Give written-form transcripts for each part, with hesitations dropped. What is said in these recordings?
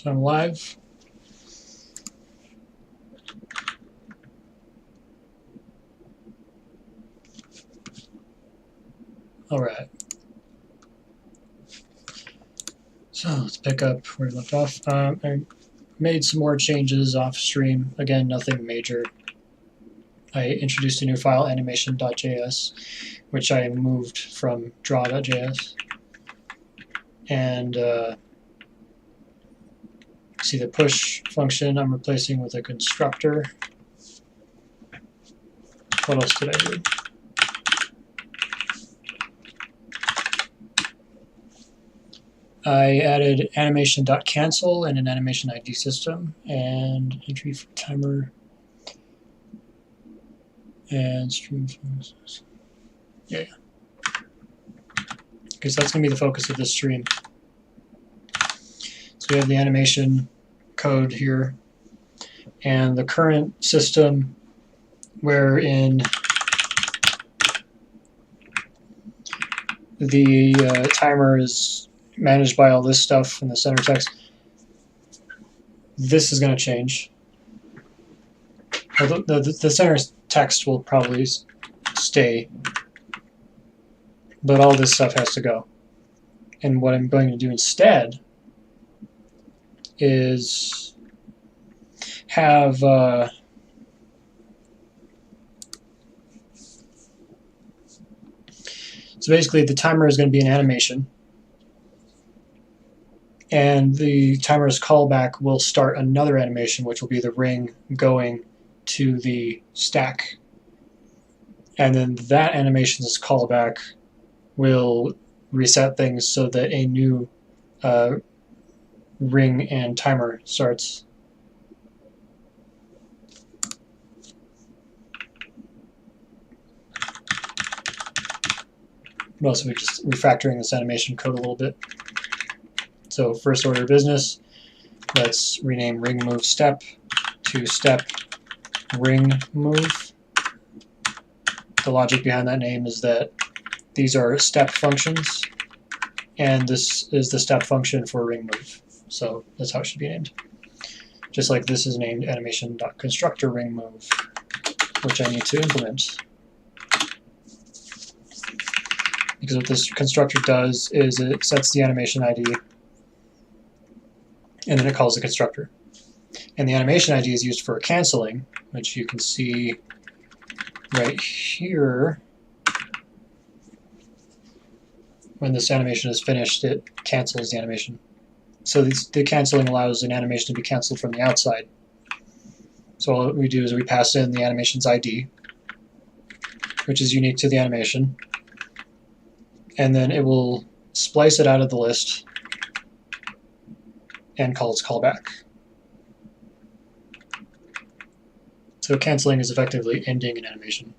So I'm live. All right. So let's pick up where we left off. I made some more changes off stream. Again, nothing major. I introduced a new file, animation.js, which I moved from draw.js. And see the push function I'm replacing with a constructor. What else did I do? I added animation.cancel and an animation ID system and entry for timer and stream functions. Yeah. Okay, so that's going to be the focus of this stream. So we have the animation code here, and the current system wherein the timer is managed by all this stuff in the center text. This is going to change. The center text will probably stay, but all this stuff has to go. And what I'm going to do instead is have so basically the timer is going to be an animation, and the timer's callback will start another animation, which will be the ring going to the stack. And then that animation's callback will reset things so that a new ring and timer starts. But also we're just refactoring this animation code a little bit. So first order of business, let's rename ring move step to step ring move. The logic behind that name is that these are step functions, and this is the step function for ring move. So that's how it should be named. Just like this is named animation.constructor ring move, which I need to implement. Because what this constructor does is it sets the animation ID, and then it calls the constructor. And the animation ID is used for canceling, which you can see right here. When this animation is finished, it cancels the animation. So the canceling allows an animation to be canceled from the outside. So all we do is we pass in the animation's ID, which is unique to the animation, and then it will splice it out of the list and call its callback. So canceling is effectively ending an animation.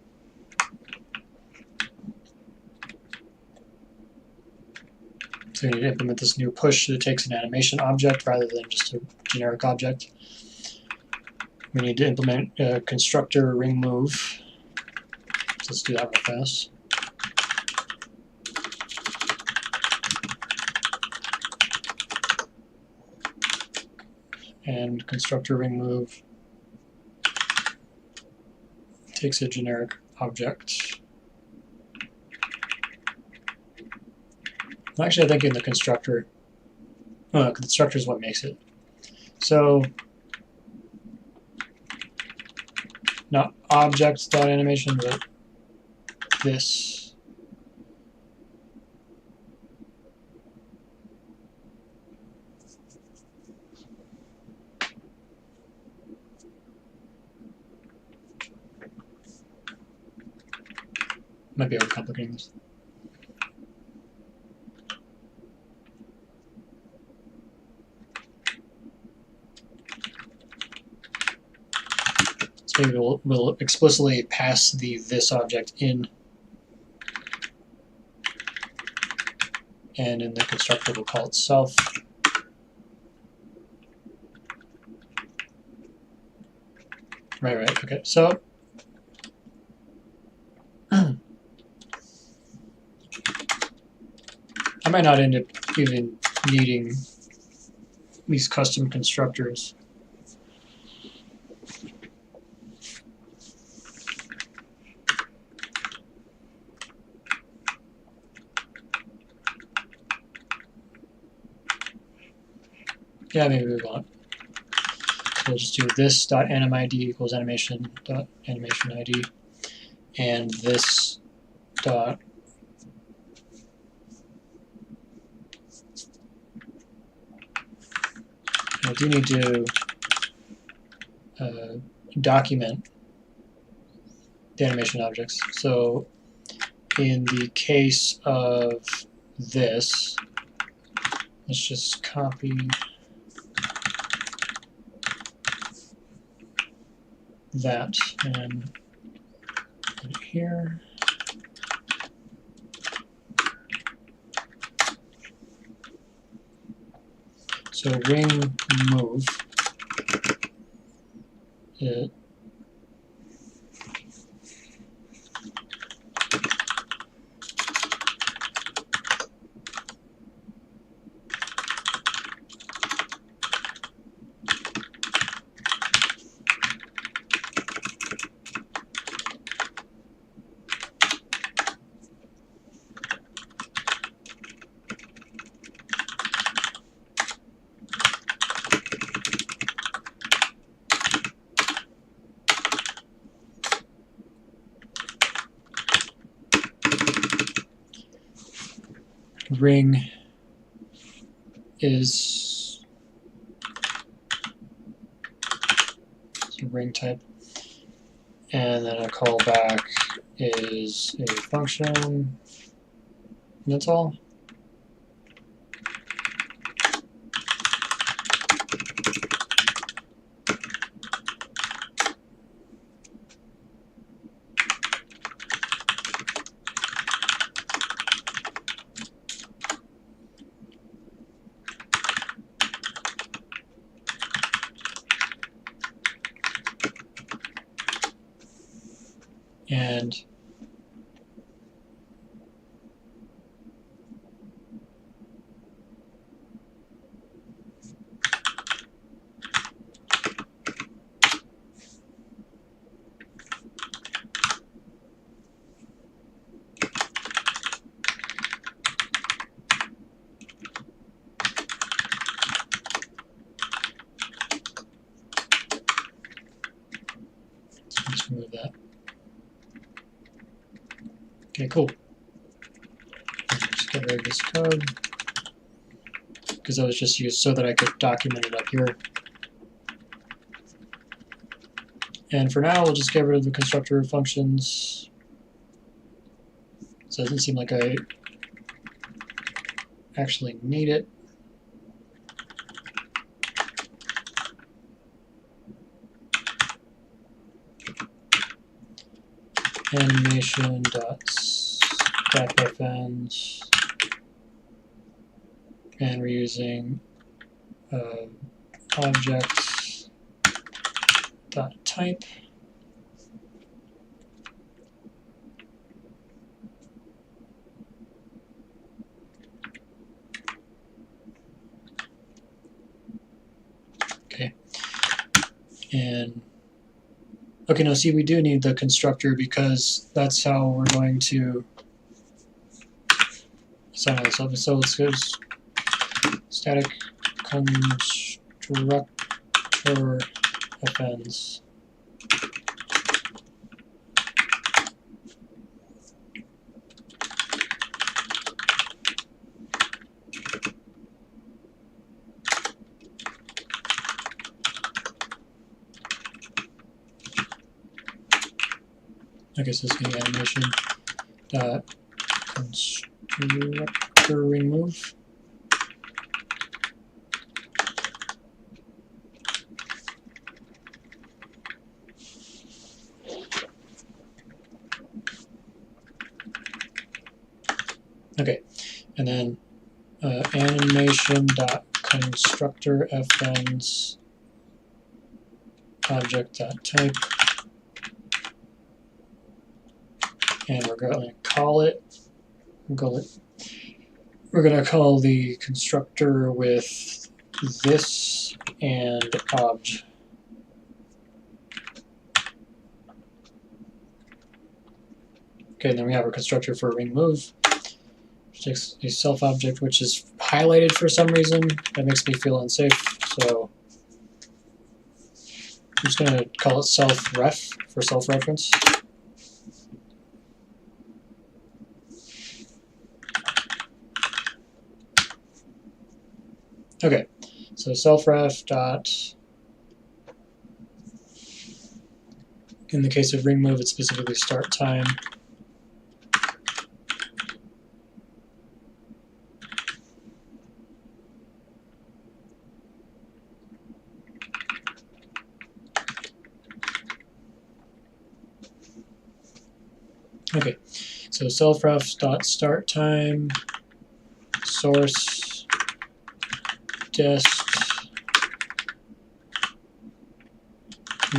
So we need to implement this new push that takes an animation object rather than just a generic object. We need to implement a constructor ring move. So let's do that real fast. And constructor ring move takes a generic object. Actually, I think in the constructor, the constructor is what makes it. So, not object.animation, but this. Might be overcomplicating this. So maybe we'll explicitly pass this object in, and in the constructor we'll call it self. Right, okay. So I might not end up even needing these custom constructors. Yeah, maybe we won't. So we'll just do this dot animid equals animation dot animation ID, and this dot I do need to document the animation objects. So in the case of this, let's just copy that and put it here. So ring move, ring is ring type, and then a callback is a function, and that's all. And let's remove that. Okay, cool. Just get rid of this code because that was just used so that I could document it up here. And for now, we'll just get rid of the constructor functions. So it doesn't seem like I actually need it. Animation.stepFNs, and we're using objects.type. Okay, and okay, no, see, we do need the constructor because that's how we're going to assign all this up. So let's go static constructor fns. Okay, so it's going to be animation dot constructor remove. Okay, and then animation dot constructor fns object dot type. And we're going to call it, we're going to call the constructor with this and obj. Okay, and then we have our constructor for ring move, which takes a self object which is highlighted for some reason. That makes me feel unsafe, so I'm just going to call it self ref for self reference. Okay, so self ref dot, in the case of ring move, it's specifically start time. Okay, so self-ref dot start time source dest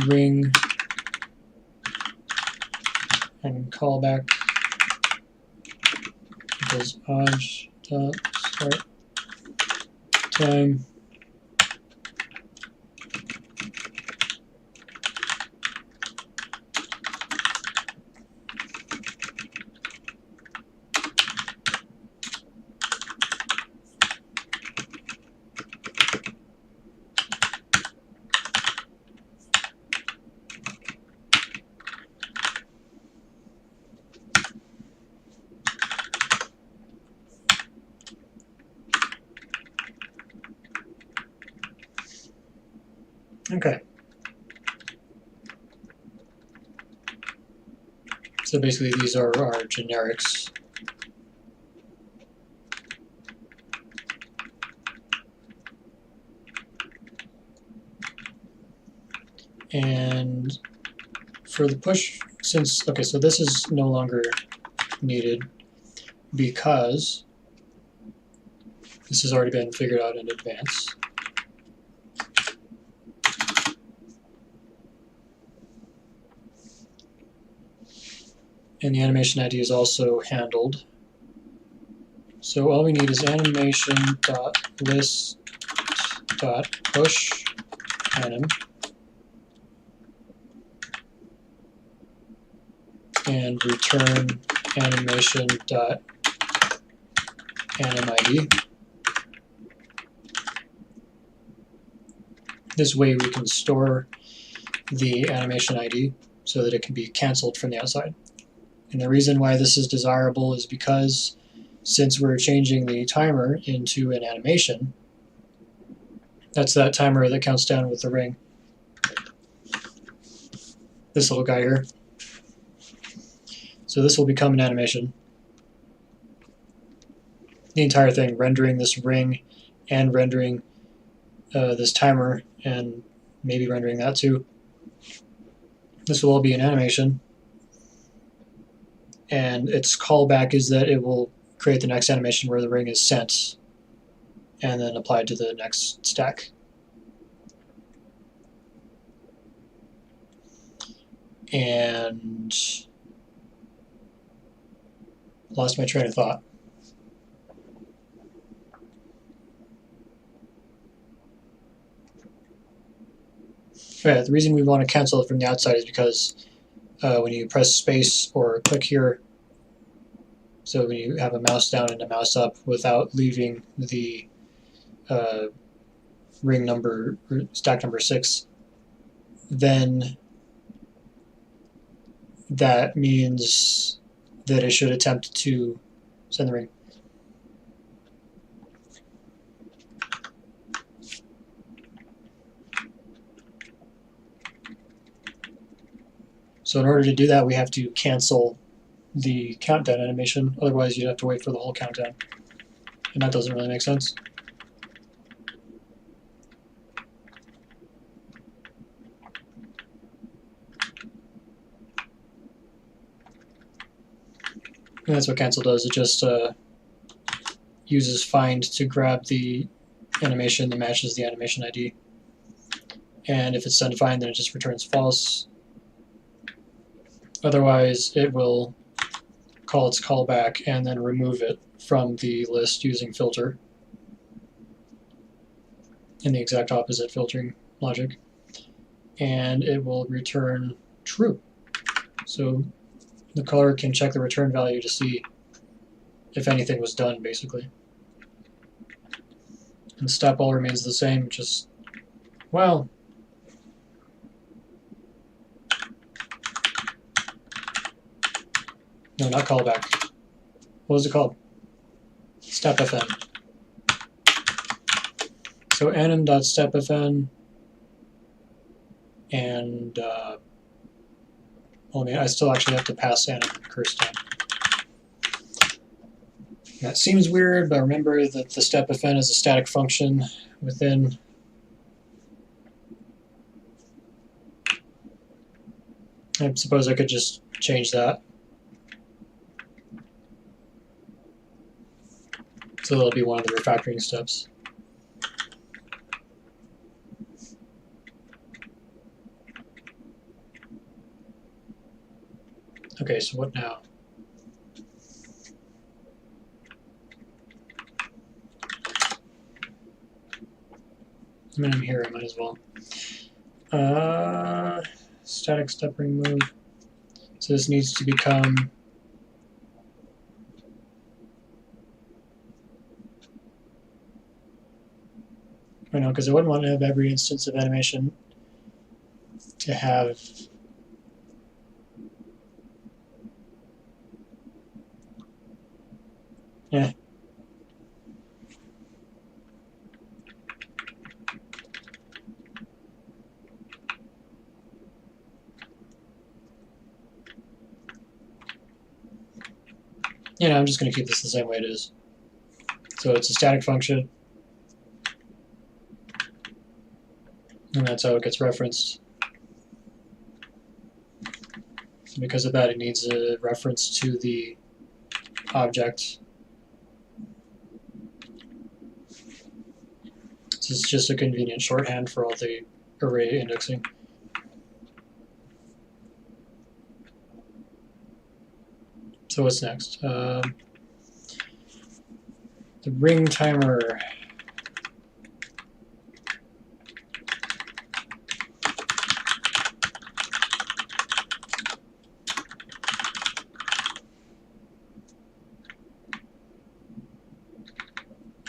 ring and callback equals obj dot start time. Okay. So basically these are our generics. And for the push, since, okay, so this is no longer needed because this has already been figured out in advance. And the animation ID is also handled. So all we need is animation.list.push anim and return animation.animid. This way we can store the animation ID so that it can be canceled from the outside. And the reason why this is desirable is because since we're changing the timer into an animation, that's that timer that counts down with the ring. This little guy here. So this will become an animation. The entire thing, rendering this ring and rendering this timer and maybe rendering that too. This will all be an animation. And its callback is that it will create the next animation where the ring is sent and then applied to the next stack. And lost my train of thought. Yeah, the reason we want to cancel it from the outside is because when you press space or click here, so when you have a mouse down and a mouse up without leaving the ring number, or stack number 6, then that means that it should attempt to send the ring. So in order to do that, we have to cancel the countdown animation. Otherwise, you'd have to wait for the whole countdown. And that doesn't really make sense. And that's what cancel does. It just uses find to grab the animation that matches the animation ID. And if it's undefined, then it just returns false. Otherwise, it will call its callback and then remove it from the list using filter. in the exact opposite filtering logic, and it will return true. So the caller can check the return value to see if anything was done, basically. And step all remains the same, just, well, no, not callback. What was it called? StepFN. So anim.stepfn, and well, I still actually have to pass anim curse time. That seems weird, but remember that the stepfn is a static function within. I suppose I could just change that. So that'll be one of the refactoring steps. Okay, so what now? I mean, I'm here, I might as well. Static step remove. So this needs to become I know, because I wouldn't want to have every instance of animation to have yeah. You know, I'm just going to keep this the same way it is. So it's a static function, and that's how it gets referenced. And because of that, it needs a reference to the object. This is just a convenient shorthand for all the array indexing. So what's next? The ring timer.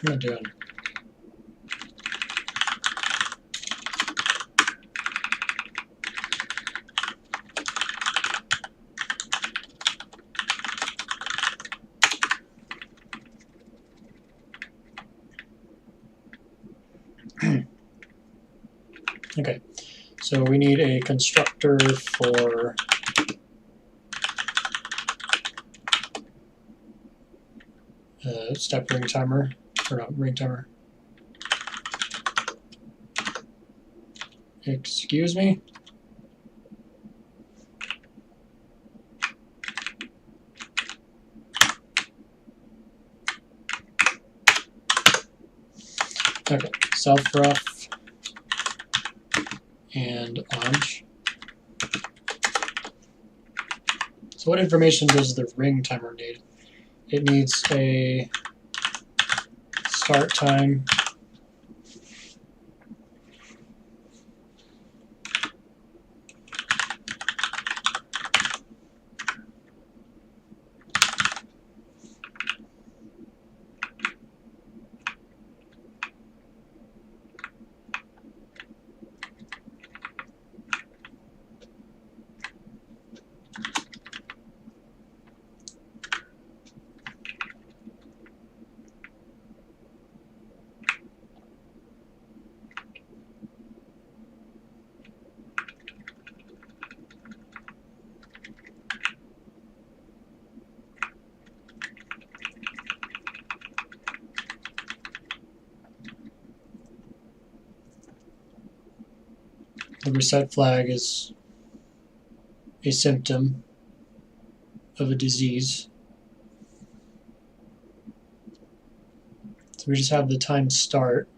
What am I doing? Okay, so we need a constructor for step ring timer, or no, ring timer. Excuse me? Okay, self-ref and launch. So what information does the ring timer need? It needs a start time, the reset flag is a symptom of a disease. So we just have the time start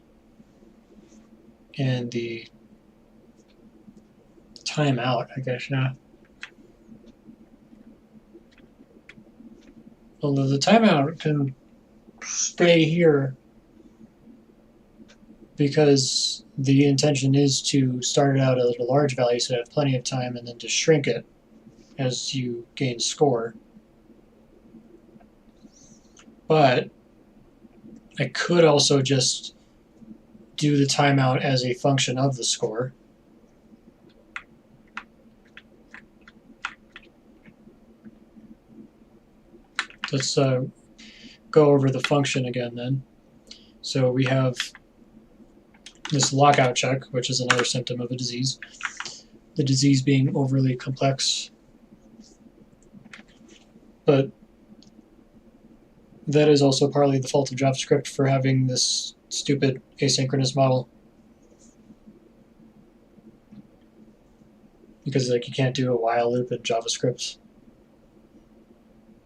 and the timeout, I guess, now. Although the timeout can stay here because the intention is to start it out at a large value so you have plenty of time, and then to shrink it as you gain score. But I could also just do the timeout as a function of the score. Let's go over the function again then. So we have this lockout check, which is another symptom of a disease. The disease being overly complex. But that is also partly the fault of JavaScript for having this stupid asynchronous model. Because like you can't do a while loop in JavaScript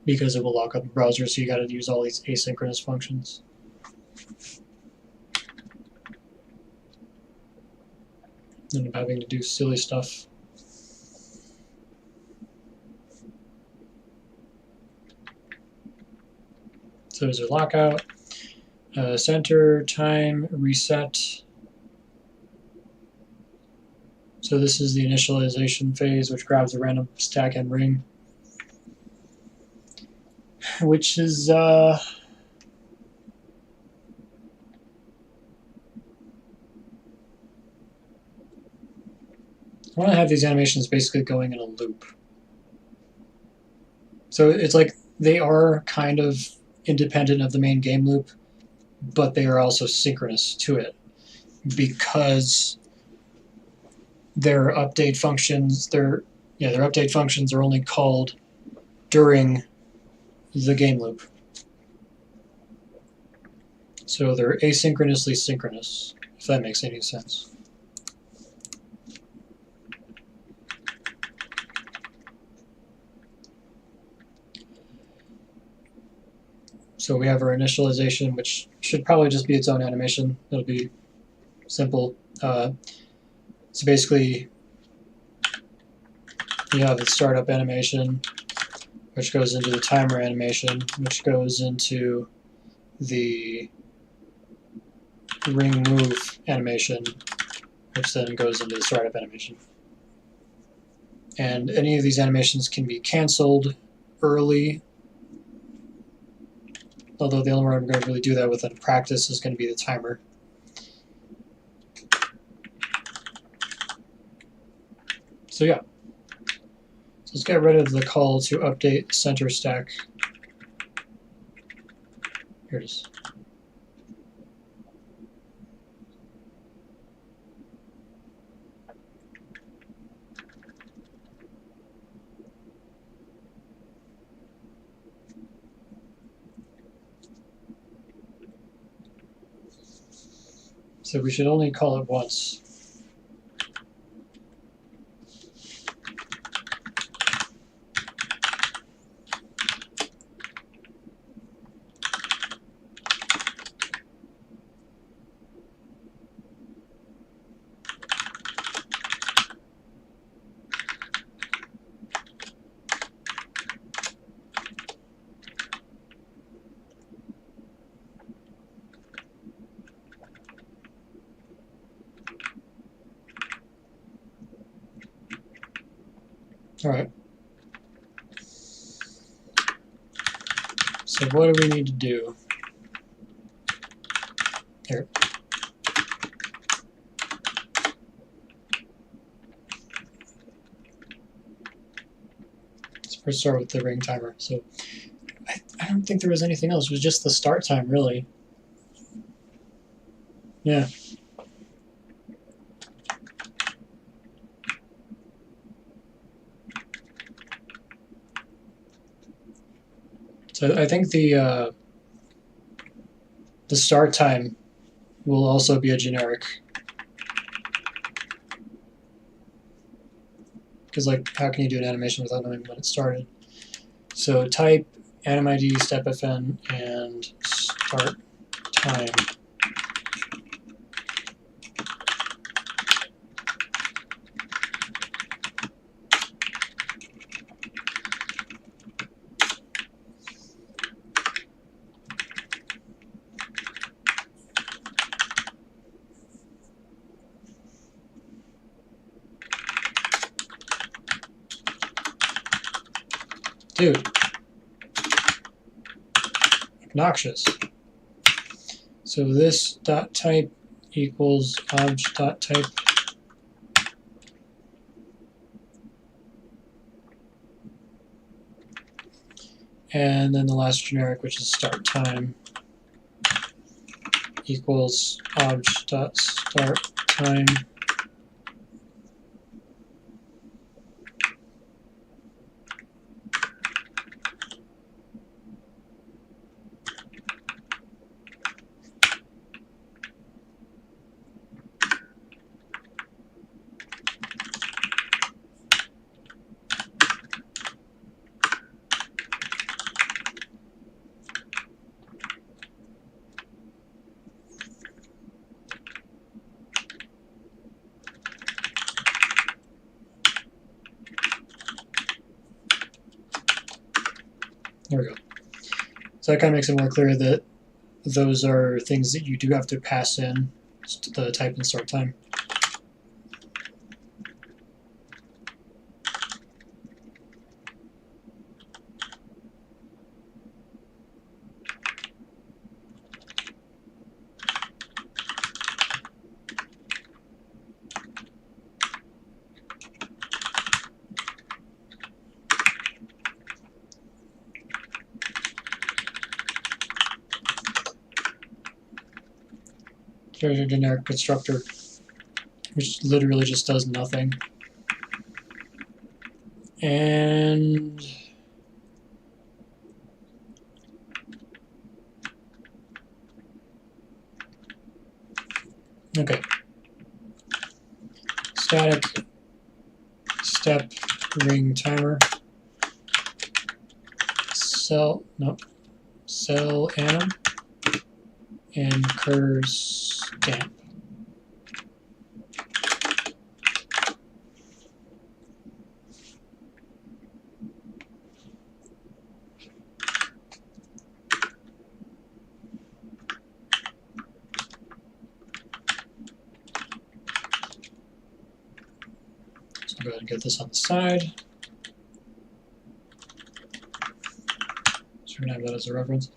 because it will lock up the browser, so you got to use all these asynchronous functions. End up having to do silly stuff. So there's a lockout, center, time, reset. So this is the initialization phase, which grabs a random stack and ring, which is I want to have these animations basically going in a loop. So it's like they are kind of independent of the main game loop, but they are also synchronous to it because their update functions, their update functions are only called during the game loop. So they're asynchronously synchronous, if that makes any sense. So we have our initialization, which should probably just be its own animation. It'll be simple. So basically, you have the startup animation, which goes into the timer animation, which goes into the ring move animation, which then goes into the startup animation. And any of these animations can be canceled early, although the only one I'm going to really do that with in practice is going to be the timer. So yeah, so let's get rid of the call to update center stack. Here it is. So we should only call it once. All right. So what do we need to do? Here. Let's first start with the ring timer. So I don't think there was anything else. It was just the start time, really. Yeah. So I think the start time will also be a generic. Because like, how can you do an animation without knowing when it started? So type anim ID step fn and start time. Dude. Obnoxious. So this dot type equals obj dot type. And then the last generic, which is start time, equals obj dot start time. There we go. So that kind of makes it more clear that those are things that you do have to pass in the type and start time. There's your generic constructor, which literally just does nothing. And okay. Static step ring timer. Cell anim and cur stamp. So I'll go ahead and get this on the side. So we're going to have that as a reference.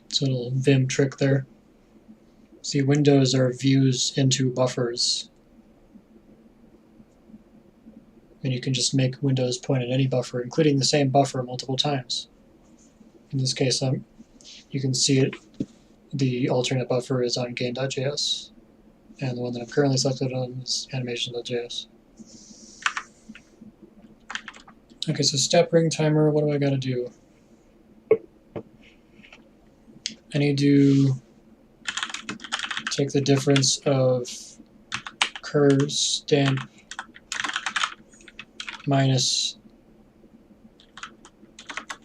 So a little Vim trick there. See, windows are views into buffers. And you can just make windows point at any buffer, including the same buffer multiple times. In this case, you can see it. The alternate buffer is on game.js, and the one that I'm currently selected on is animation.js. Okay, so step ring timer, what do I gotta do? I need to take the difference of cur stamp minus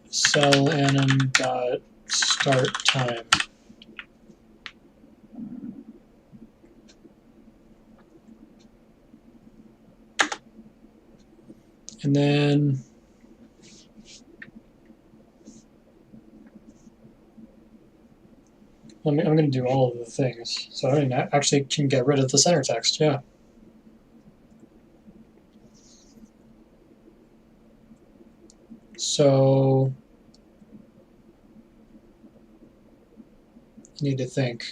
cell anim dot start time. And then I'm going to do all of the things. So I mean, I actually can get rid of the center text, yeah. So you need to think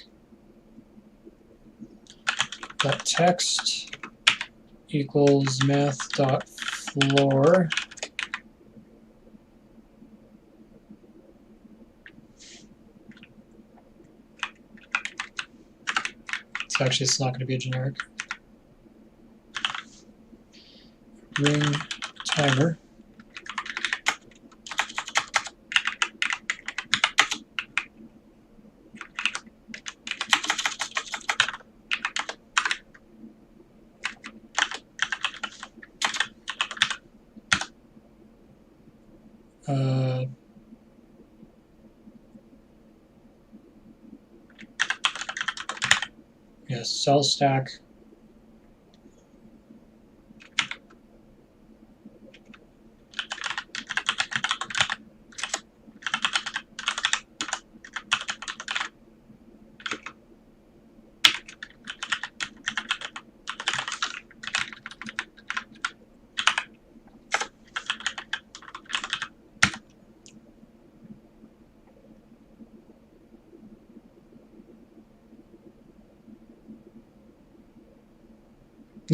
that text equals math.floor Actually, it's not going to be a generic. Ring timer. Yes, cell stack.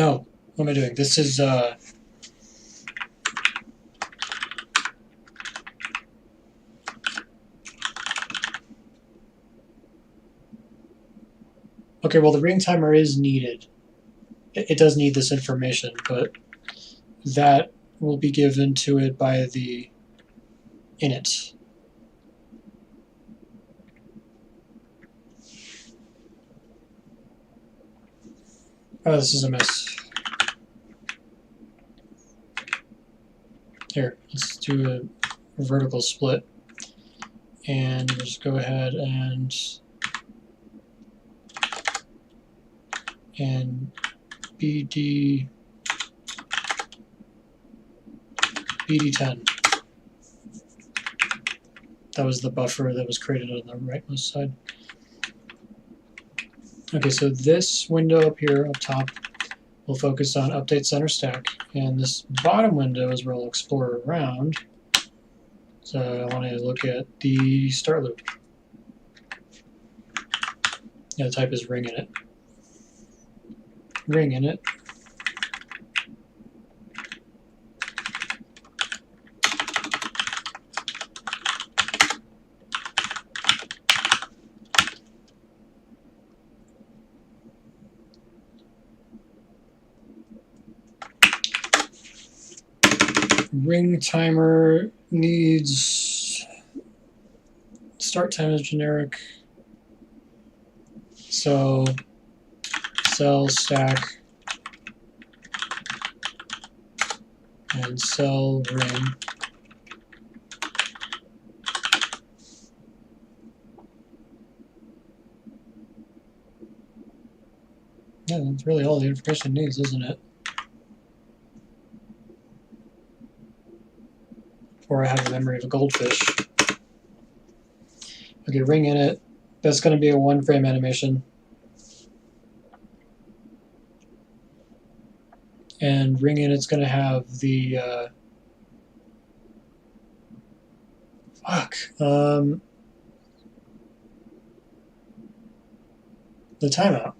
No, what am I doing? This is okay, well the ring timer is needed. It does need this information, but that will be given to it by the init. Oh, this is a mess. Here, let's do a vertical split. And we'll just go ahead and BD10. That was the buffer that was created on the rightmost side. Okay, so this window up here up top will focus on update center stack, and this bottom window is where I'll explore around. So I want to look at the start loop. Yeah, the type is ring init. Ring init. Ring timer needs start time is generic. So cell stack and cell ring. Yeah, that's really all the information it needs, isn't it? Or I have the memory of a goldfish. Okay, ring init. That's going to be a one-frame animation. And ring init's going to have the the timeout.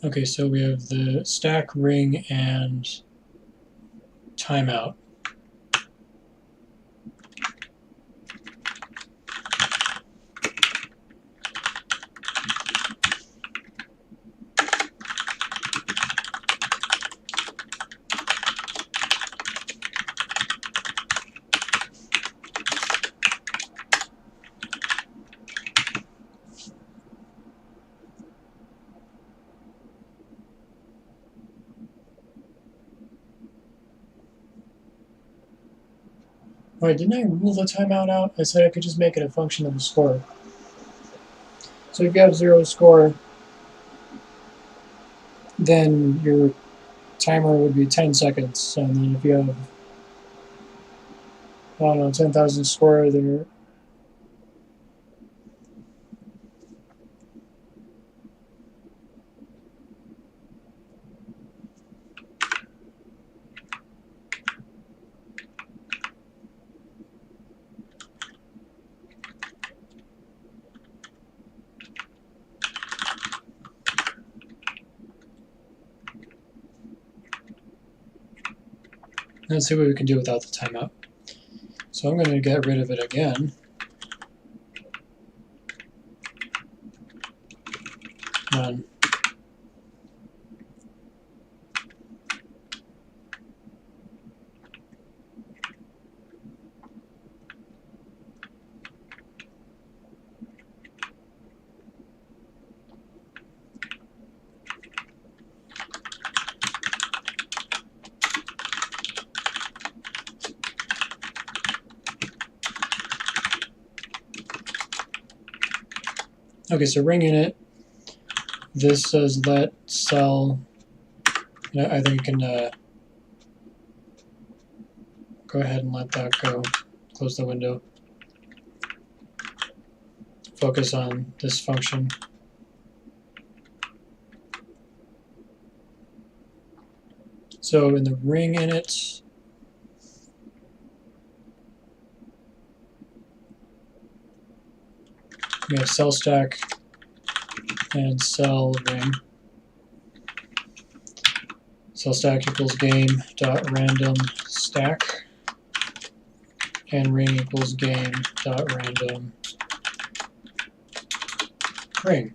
Okay, so we have the stack, ring, and timeout. Wait, didn't I rule the timeout out? I said I could just make it a function of the score. So if you have 0 score, then your timer would be 10 seconds. And then if you have, I don't know, 10,000 score, then Let's see what we can do without the timeout. So I'm going to get rid of it again. None. Okay, so ring init. This says let cell. I think you can go ahead and let that go. Close the window. Focus on this function. So in the ring init, we have cell stack and cell ring. Cell stack equals game dot random stack, and ring equals game dot random ring.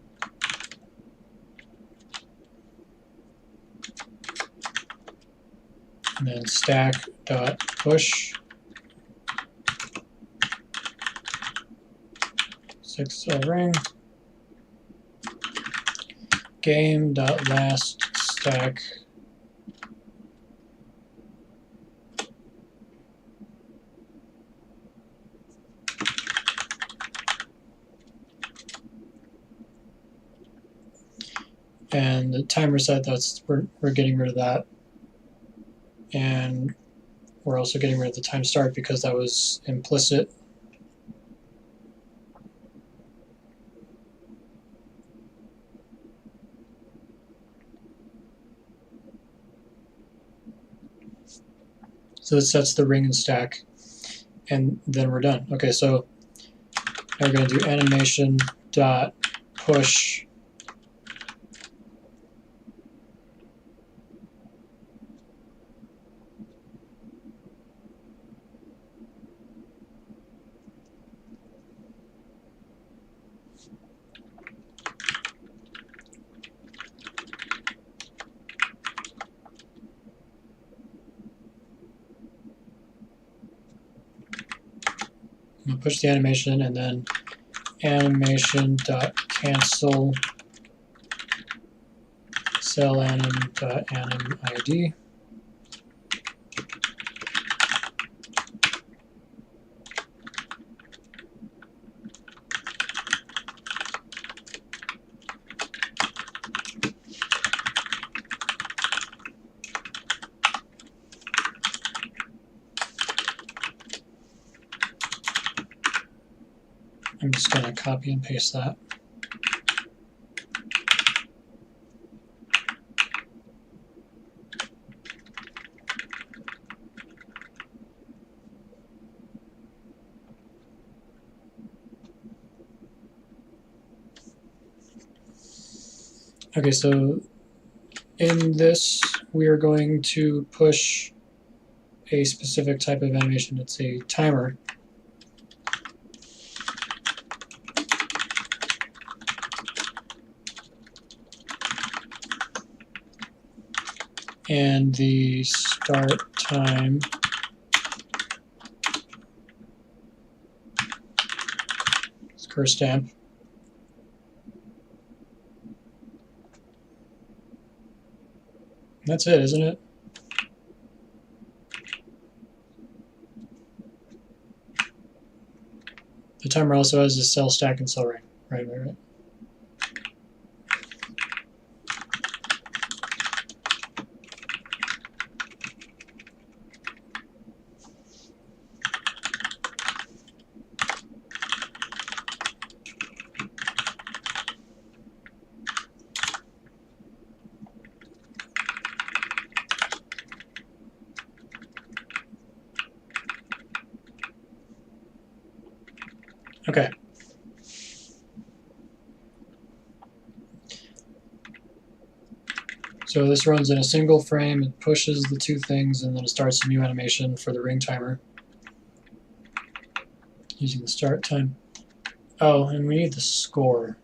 And then stack dot push 6 cell ring. Game dot last stack and the timer set, that's we're getting rid of that, and we're also getting rid of the time start because that was implicit. So it sets the ring and stack, and then we're done. Okay, so now we're going to do animation dot push push the animation, and then animation dot cancel cell anim dot anim id. I'm just going to copy and paste that. Okay, so in this, we are going to push a specific type of animation. It's a timer. And the start time is curse stamp. That's it, isn't it? The timer also has a cell stack and cell ring. Right. Okay. So this runs in a single frame, it pushes the two things, and then it starts a new animation for the ring timer using the start time. Oh, and we need the score.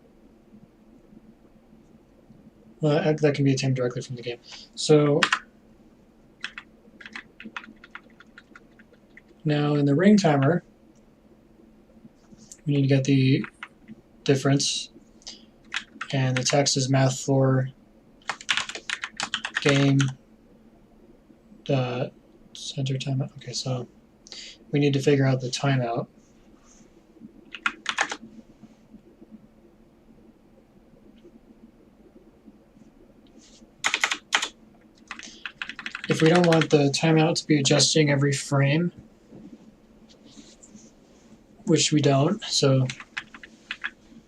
Well, that can be obtained directly from the game. So now in the ring timer, we need to get the difference, and the text is math for game center timeout. Okay, so we need to figure out the timeout. If we don't want the timeout to be adjusting every frame, which we don't, so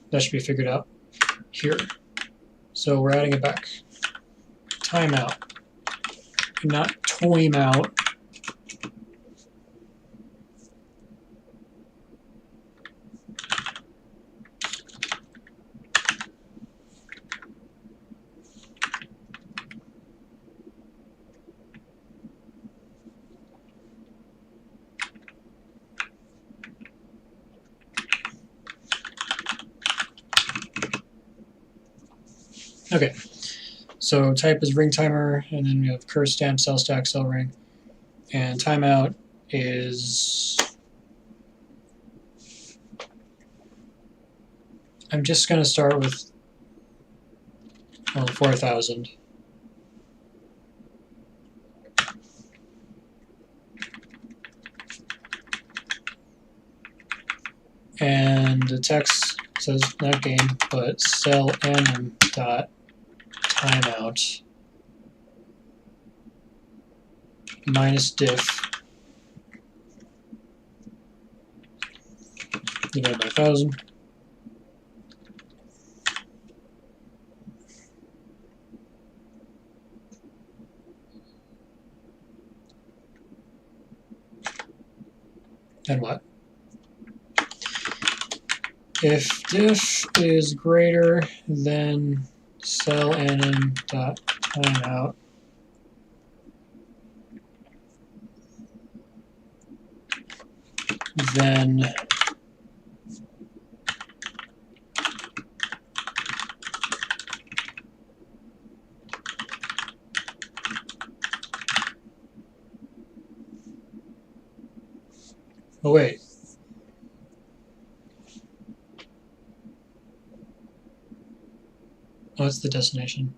that should be figured out here. So we're adding it back. Timeout, not timeout. Okay, so type is ring timer, and then we have curse stamp, cell stack, cell ring, and timeout is. I'm just going to start with 4,000. And the text says not game, but cell anim dot timeout minus diff divided by 1,000. And what? If diff is greater than cell anim dot timeout, then oh wait. What's the destination?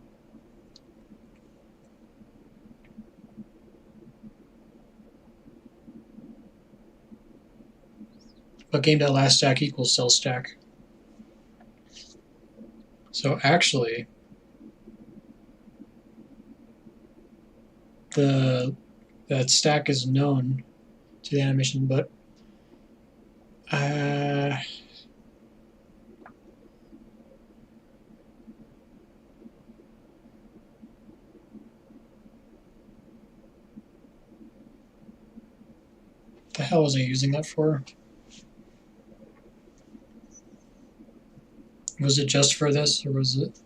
But game.last stack equals cell stack. So actually, that stack is known to the animation, but the hell was I using that for? Was it just for this, or was it?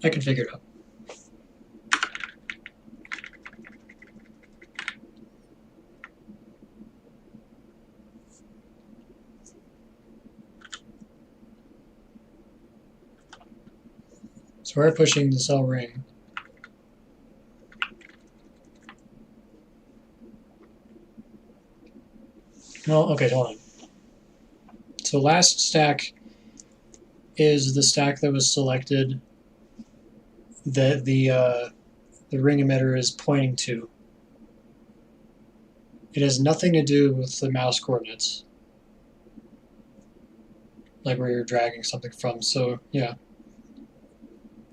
I can figure it out. So we're pushing the cell ring. Well, okay, hold on. So last stack is the stack that was selected that the ring emitter is pointing to. It has nothing to do with the mouse coordinates, like where you're dragging something from. So yeah,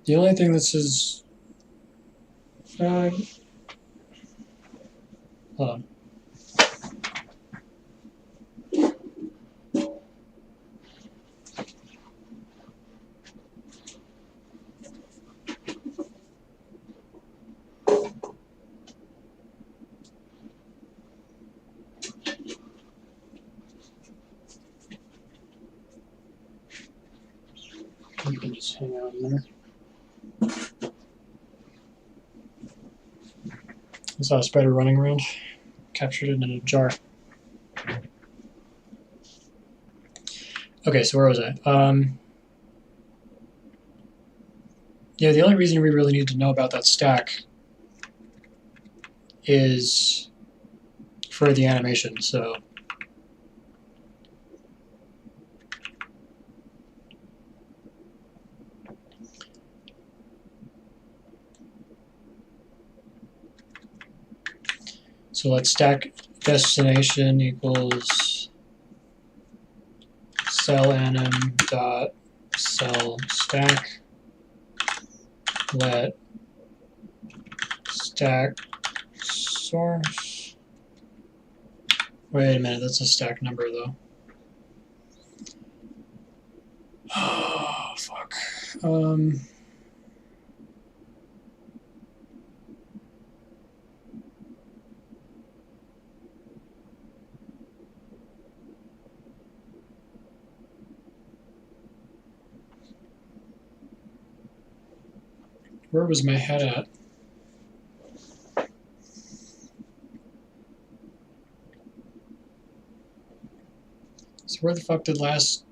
the only thing this is. Hold on. You can just hang out in there. saw a spider running around. Captured it in a jar. Okay, so where was I? Yeah, the only reason we really need to know about that stack is for the animation, so let's stack destination equals cell anim dot cell stack. Let stack source. Wait a minute, that's a stack number though. Oh fuck. Where was my head at? So where the fuck did last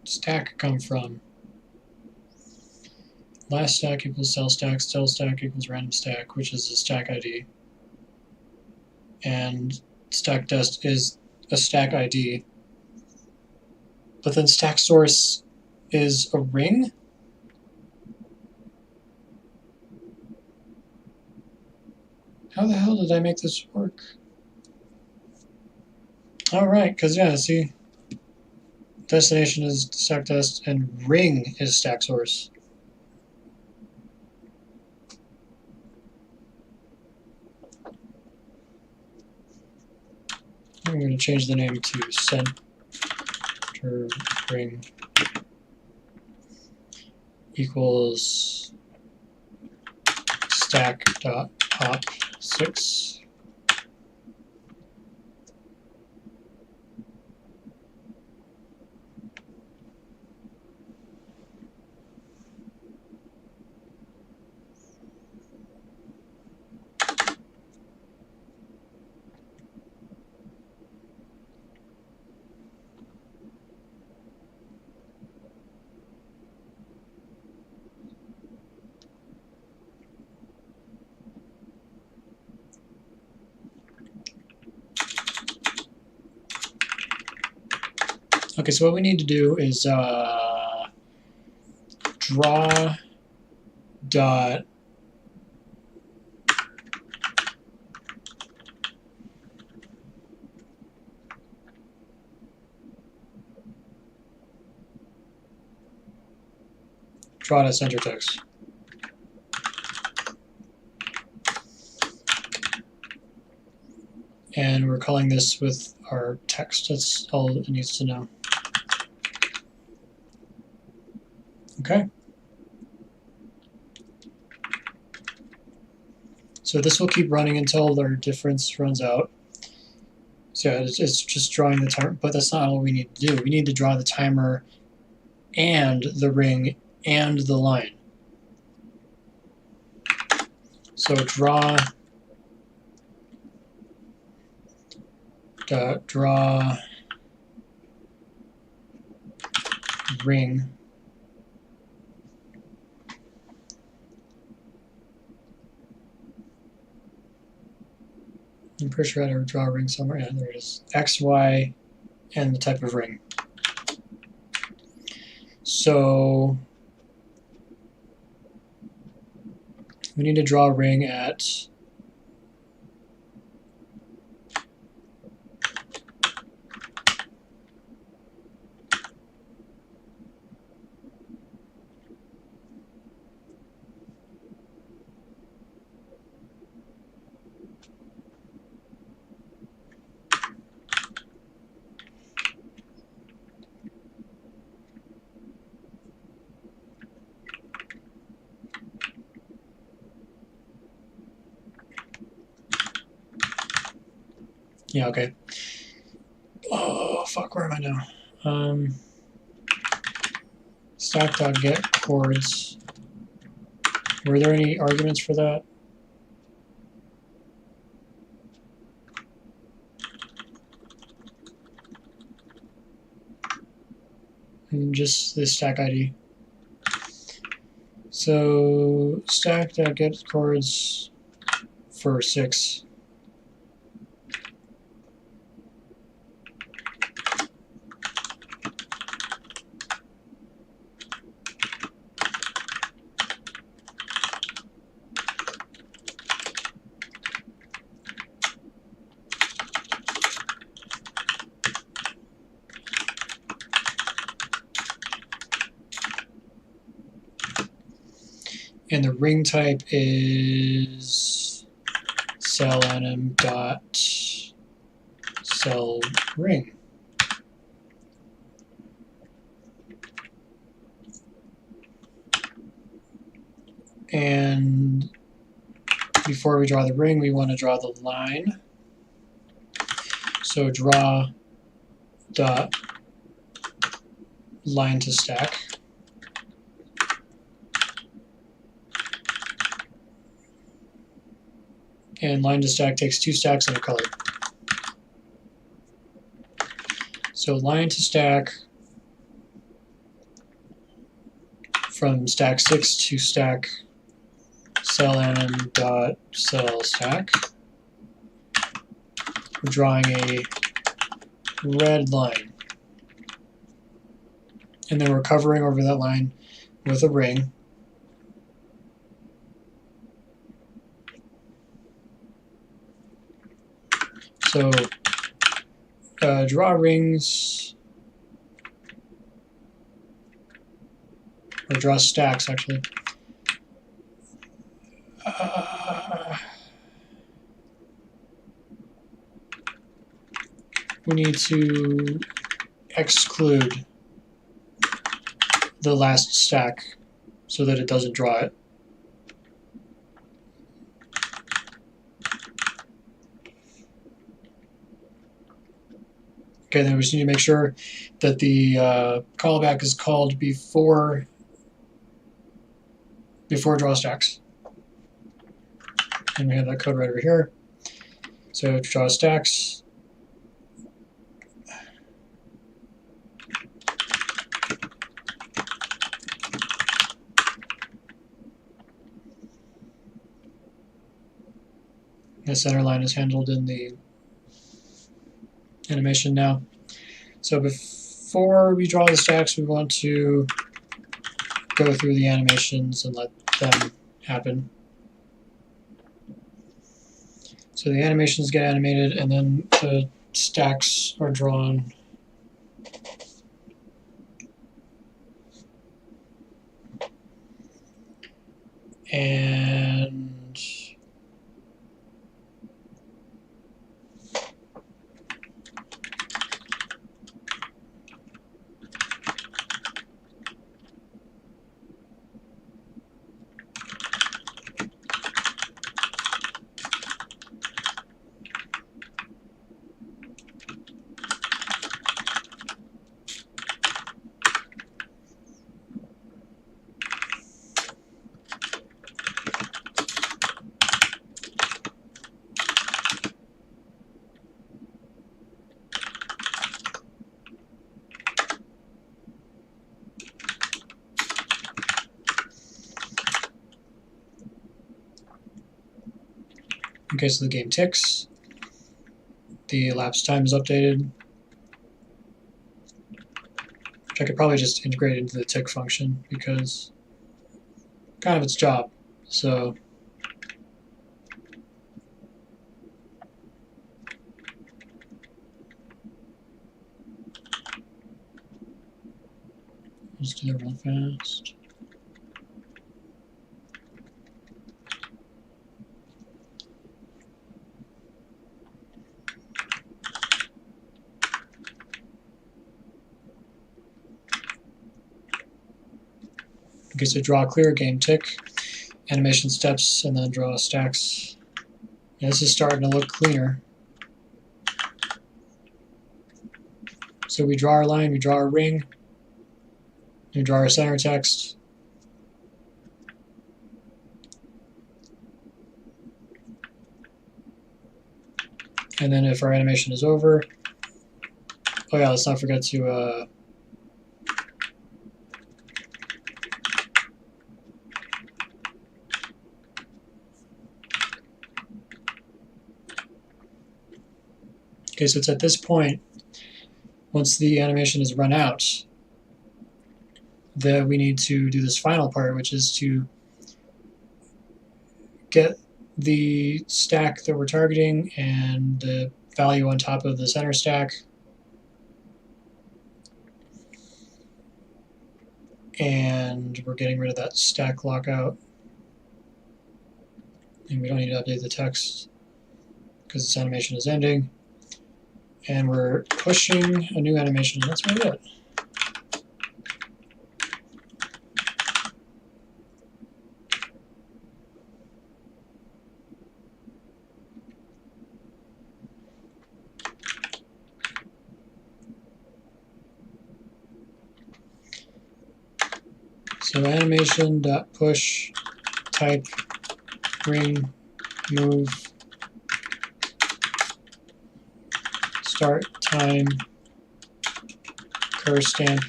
stack come from? Last stack equals cell stack equals random stack, which is a stack ID. And stack dest is a stack ID. But then stack source is a ring? How the hell did I make this work? Alright, because yeah, see, destination is stack dest and ring is stack source. I'm going to change the name to center ring equals stack dot pop 6. Okay, so what we need to do is draw dot center text. And we're calling this with our text. That's all it needs to know. Okay. So this will keep running until our difference runs out. So yeah, it's just drawing the timer, but that's not all we need to do. We need to draw the timer and the ring and the line. So draw ring I'm pretty sure I had to draw a ring somewhere. Yeah, there it is. X, Y, and the type of ring. So we need to draw a ring at yeah, okay. Oh, fuck, where am I now? Stack.get chords. Were there any arguments for that? just the stack ID. So stack.get chords for 6. And the ring type is cell_anim dot cell ring. And before we draw the ring, we want to draw the line. So draw dot line to stack. And line to stack takes 2 stacks and a color. So line to stack from stack 6 to stack cell_anim dot cell stack. We're drawing a red line. And then we're covering over that line with a ring. So draw rings, or draw stacks actually. We need to exclude the last stack so that it doesn't draw it. Okay, then we just need to make sure that the callback is called before draw stacks. And we have that code right over here. So draw stacks. The center line is handled in the animation now. So before we draw the stacks, we want to go through the animations and let them happen. So the animations get animated and then the stacks are drawn. And okay, so the game ticks. The elapsed time is updated, which I could probably just integrate into the tick function because kind of its job. So let's do that real fast. Okay, so draw clear, game tick, animation steps, and then draw stacks. Yeah, this is starting to look cleaner. So we draw our line, we draw our ring, we draw our center text. And then if our animation is over, oh yeah, let's not forget to Okay, so it's at this point, once the animation is run out, that we need to do this final part, which is to get the stack that we're targeting and the value on top of the center stack. And we're getting rid of that stack lockout. And we don't need to update the text because this animation is ending. And we're pushing a new animation, and that's really it. So animation.push type ring move start time cur stamp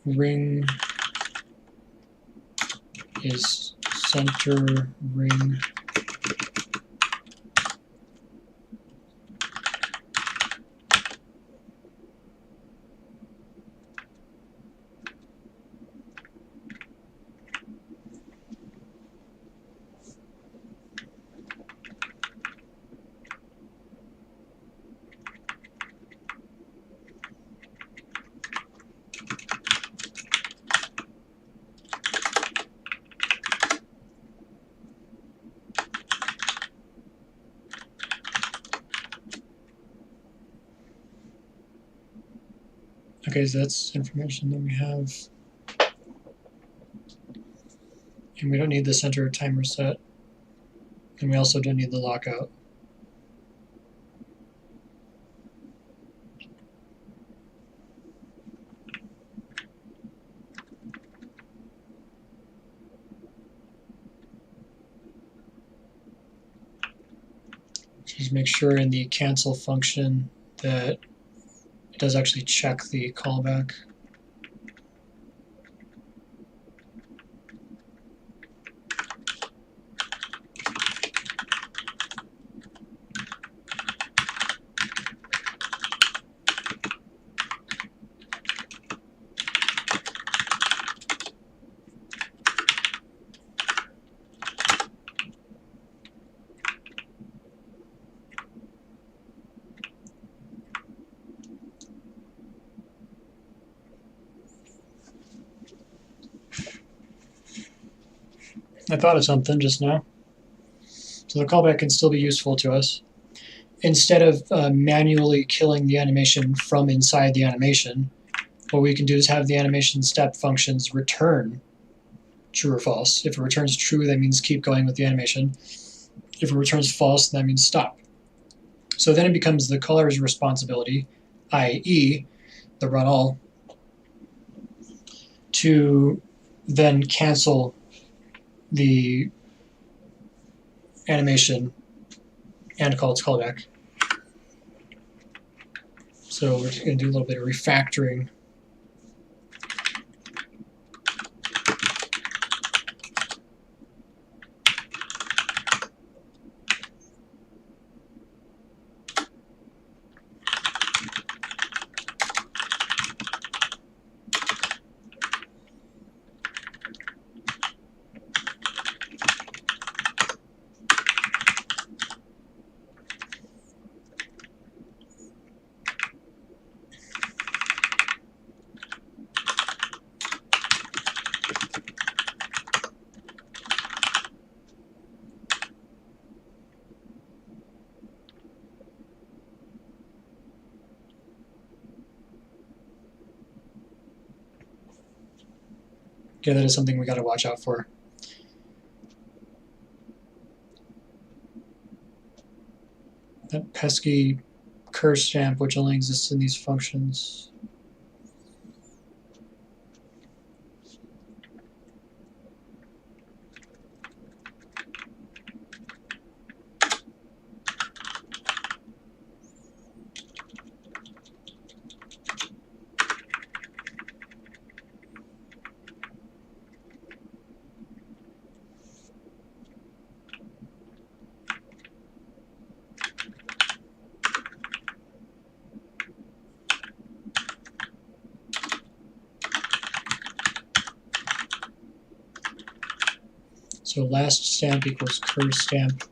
ring is center ring Okay, so that's information that we have. And we don't need the center timer set. And we also don't need the lockout. Just make sure in the cancel function that it does actually check the callback. I thought of something just now. So the callback can still be useful to us. Instead of manually killing the animation from inside the animation, what we can do is have the animation step functions return true or false. If it returns true, that means keep going with the animation. If it returns false, that means stop. So then it becomes the caller's responsibility, i.e. the run all, to then cancel the animation and call its callback. So we're going to do a little bit of refactoring. Yeah, that is something we got to watch out for. That pesky cur stamp, which only exists in these functions. So last stamp equals cur stamp.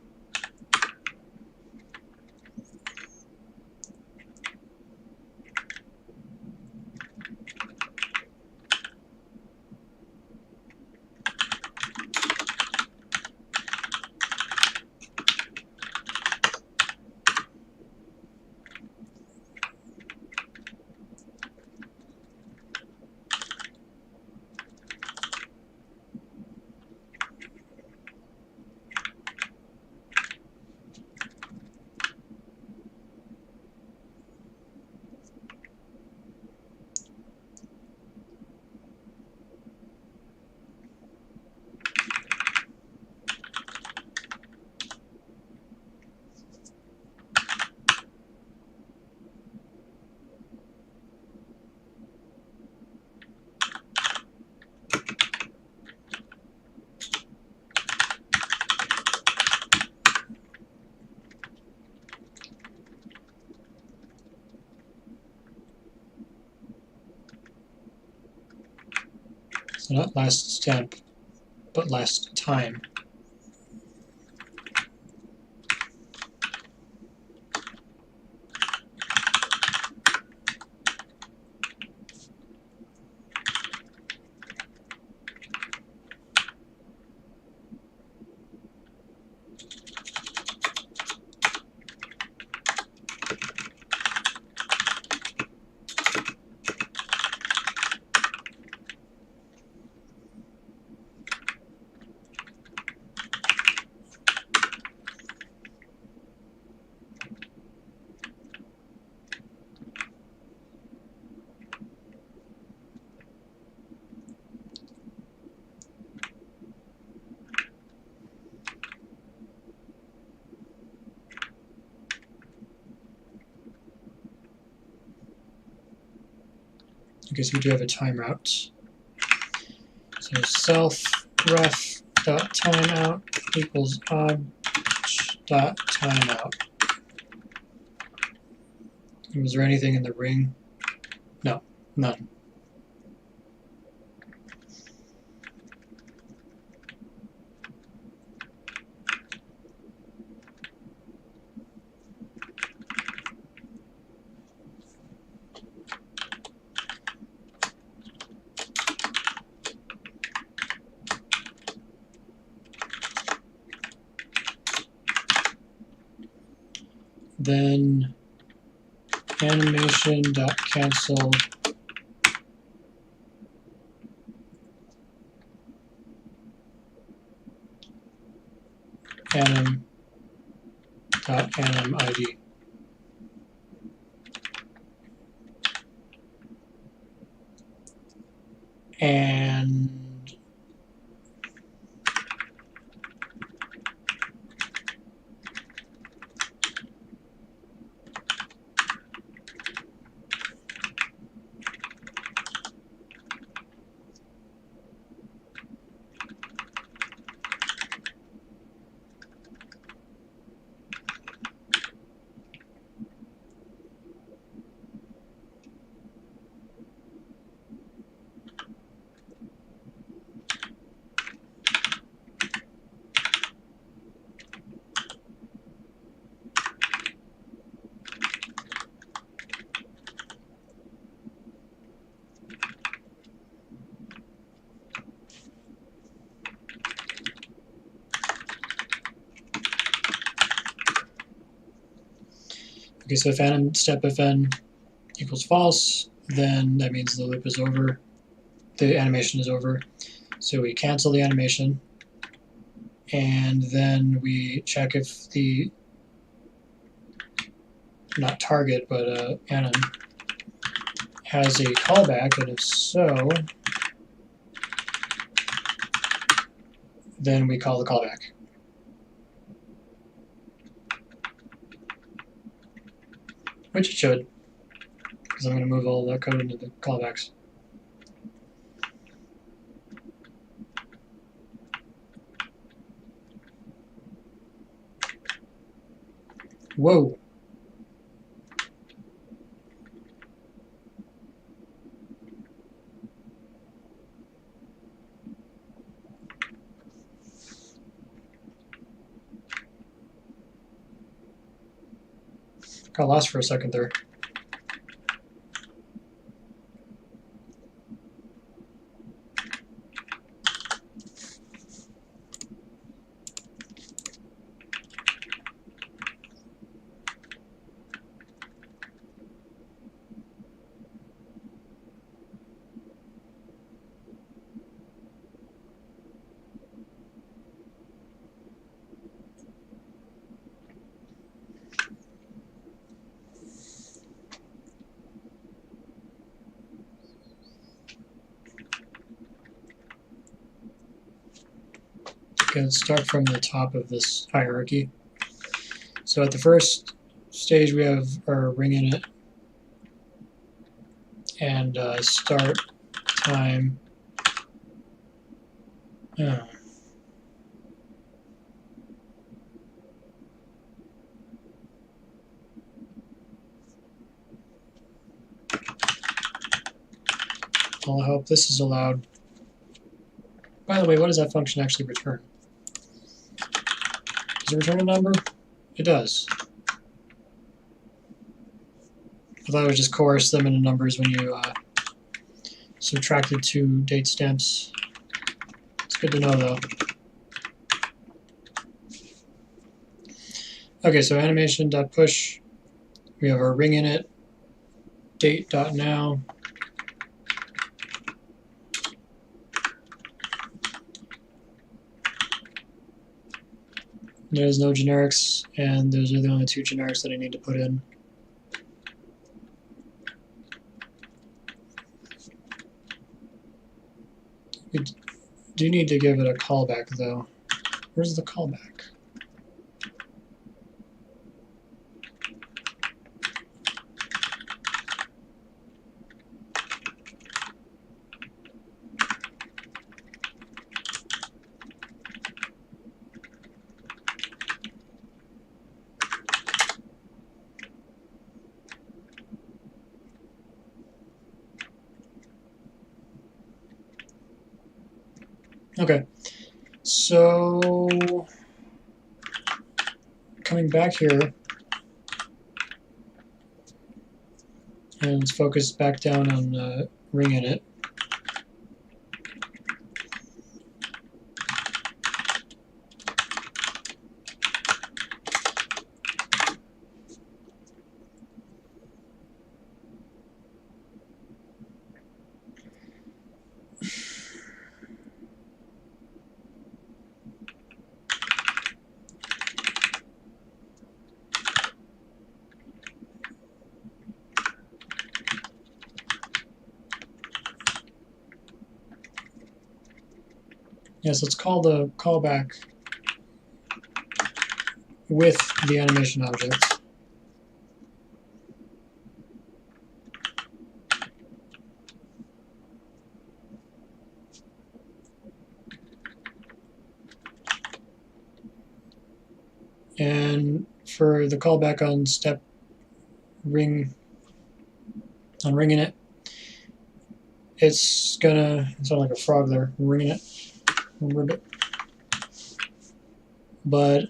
So not last stamp, but last time. Okay, so we do have a time route. So self ref dot timeout equals obj dot timeout. Was there anything in the ring? No, none. Then animation dot cancel anim dot anim ID. And okay, so if anim step fn equals false, then that means the loop is over, the animation is over. So we cancel the animation, and then we check if the, not target, but anim has a callback, and if so, then we call the callback. Which it should, because I'm going to move all that code into the callbacks. Whoa! Got lost for a second there. Okay, let's start from the top of this hierarchy. So at the first stage we have our ring in it and start time. I'll hope this is allowed. By the way, what does that function actually return? Does it return a number? It does. I thought it would just coerce them into numbers when you subtracted 2 date stamps. It's good to know, though. Okay, so animation.push. We have our ring in it. Date.now. There's no generics, and those are the only 2 generics that I need to put in. We do need to give it a callback, though. Where's the callback? Okay, so coming back here, and let's focus back down on ring in it. Yes, let's call the callback with the animation object. And for the callback on step ring, on ringing it, it's gonna sound like a frog there, ringing it. Ribbit. But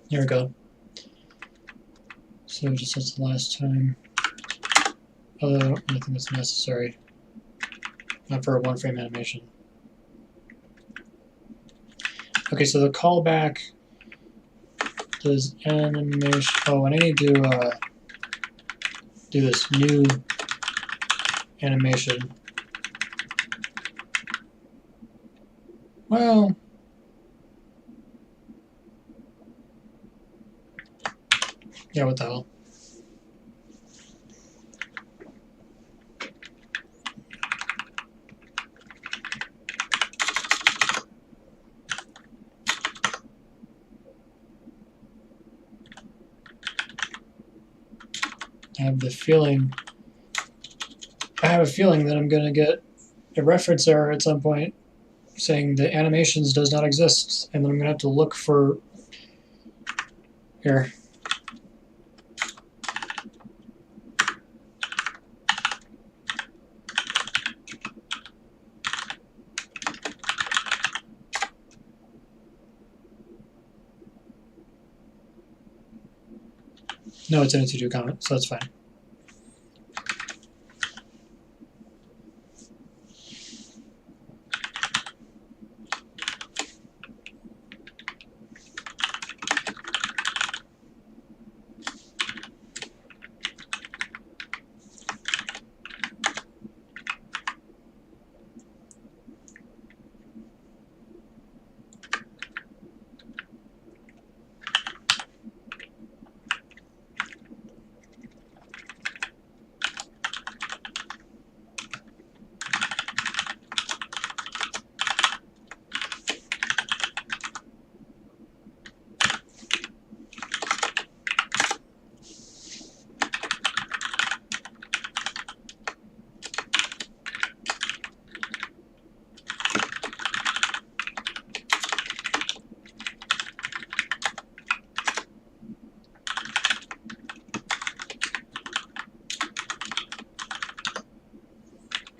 here we go. So just as the last time. Although I don't think that's necessary. Not for a 1-frame animation. Okay, so the callback does animation. Oh, and I need to do this new animation. Well, yeah, what the hell? I have a feeling that I'm going to get a reference error at some point saying the animations does not exist, and then I'm going to have to look for here. No, it's in a to-do comment, so that's fine.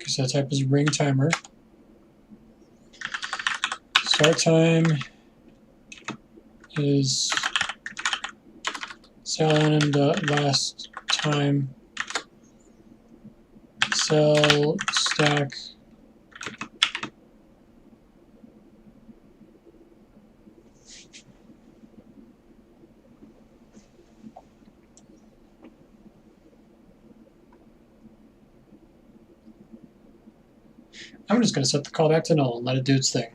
So type is ring timer. Start time is cell_last time cell stack I'm just going to set the callback to null and let it do its thing.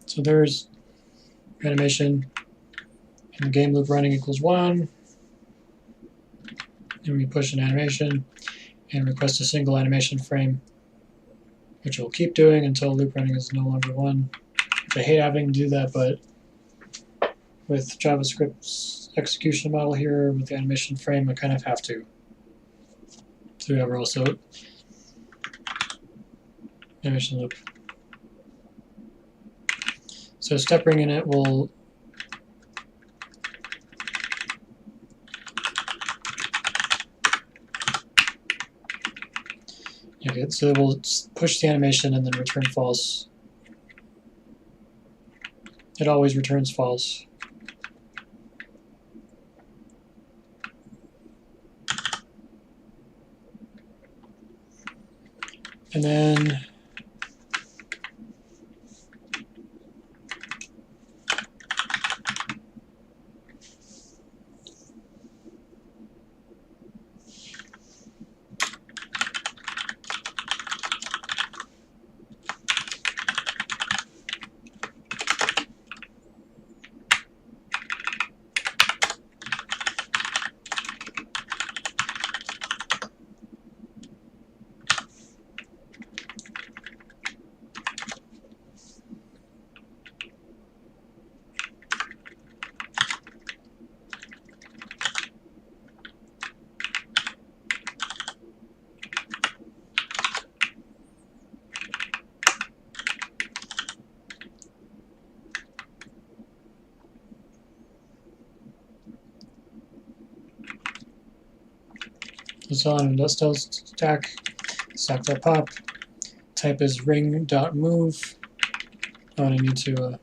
So there's animation, and the game loop running equals 1. And we push an animation and request a single animation frame, which we'll keep doing until loop running is no longer 1. I hate having to do that, but with JavaScript's execution model here with the animation frame, I kind of have to. So we have also animation loop. So step ring in it will okay, so it will push the animation and then return false. It always returns false. And then it's on industrial stack.pop. Type is ring.move. Oh, and I need to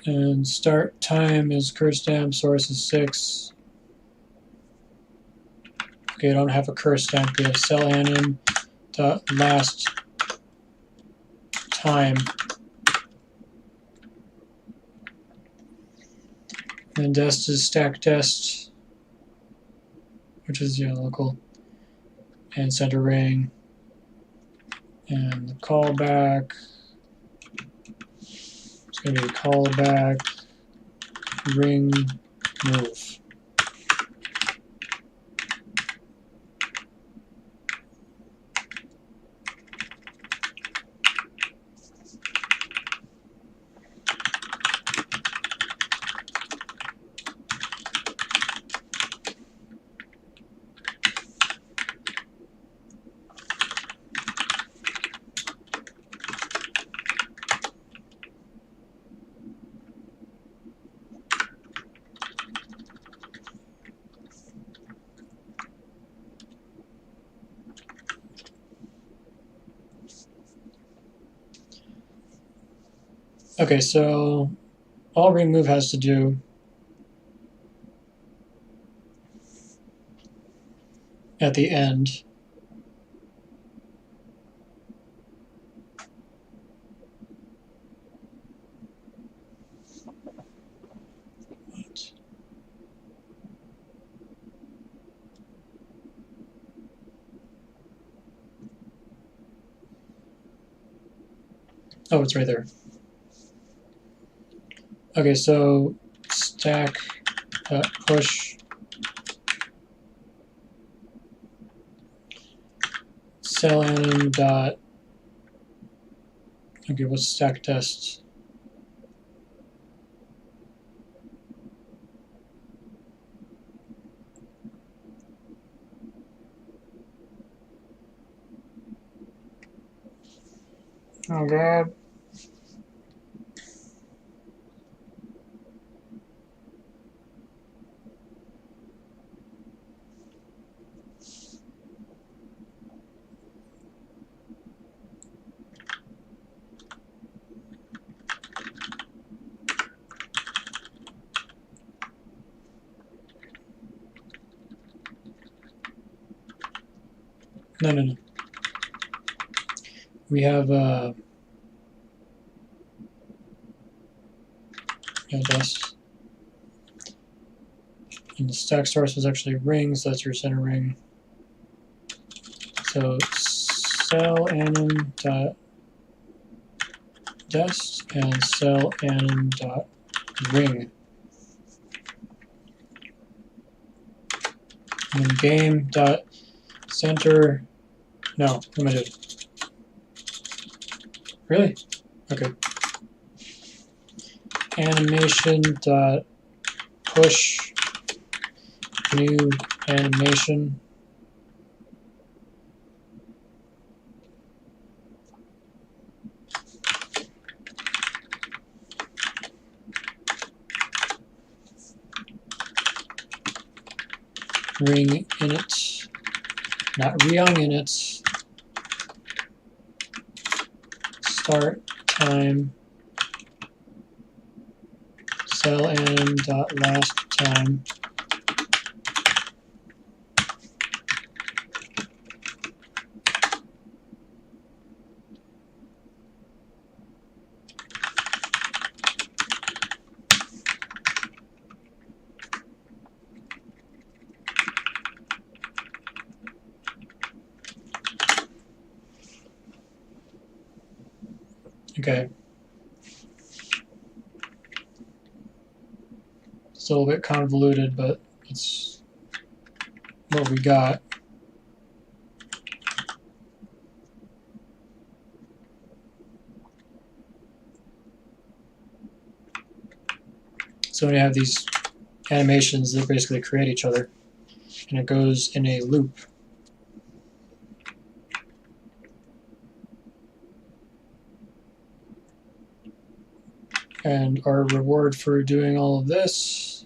and start time is curstamp, source is 6. Okay, I don't have a curstamp. We have cell_anim.last time. And dest is stack dest, which is local, and center ring, and the callback. It's going to be callback ring move. Okay, so all ring move has to do at the end oh, it's right there. Okay, so stack push cell anim dot. Okay, what's stack test? Oh god. No. We have dust. And the stack source was actually ring, so that's your center ring. So cell anim dot dest and cell anim dot ring. And game dot center. No, what am I doing? Really? Okay. Animation dot push new animation. Ring init, not reong init. Start time cell anim dot last time. Okay. It's a little bit convoluted, but it's what we got. So when you have these animations that basically create each other, and it goes in a loop. And our reward for doing all of this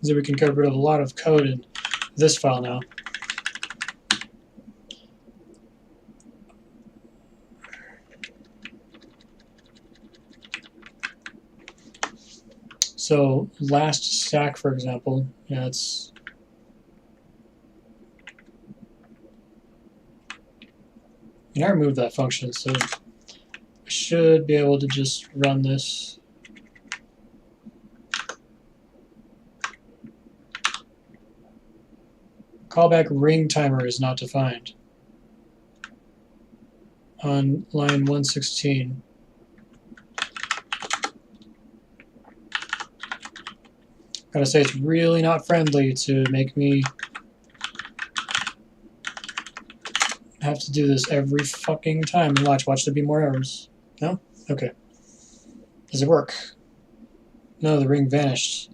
is that we can get rid of a lot of code in this file now. So last stack, for example, yeah, it's I removed that function, so I should be able to just run this. Callback ring timer is not defined on line 116. Gotta say, it's really not friendly to make me have to do this every fucking time. And watch there be more errors. No? Okay. Does it work? No, the ring vanished.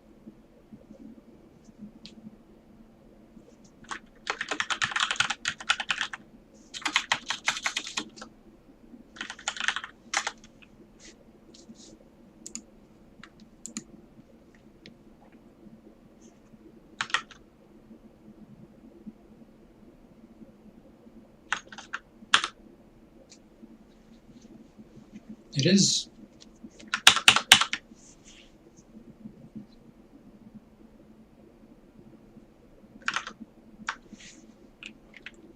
It is.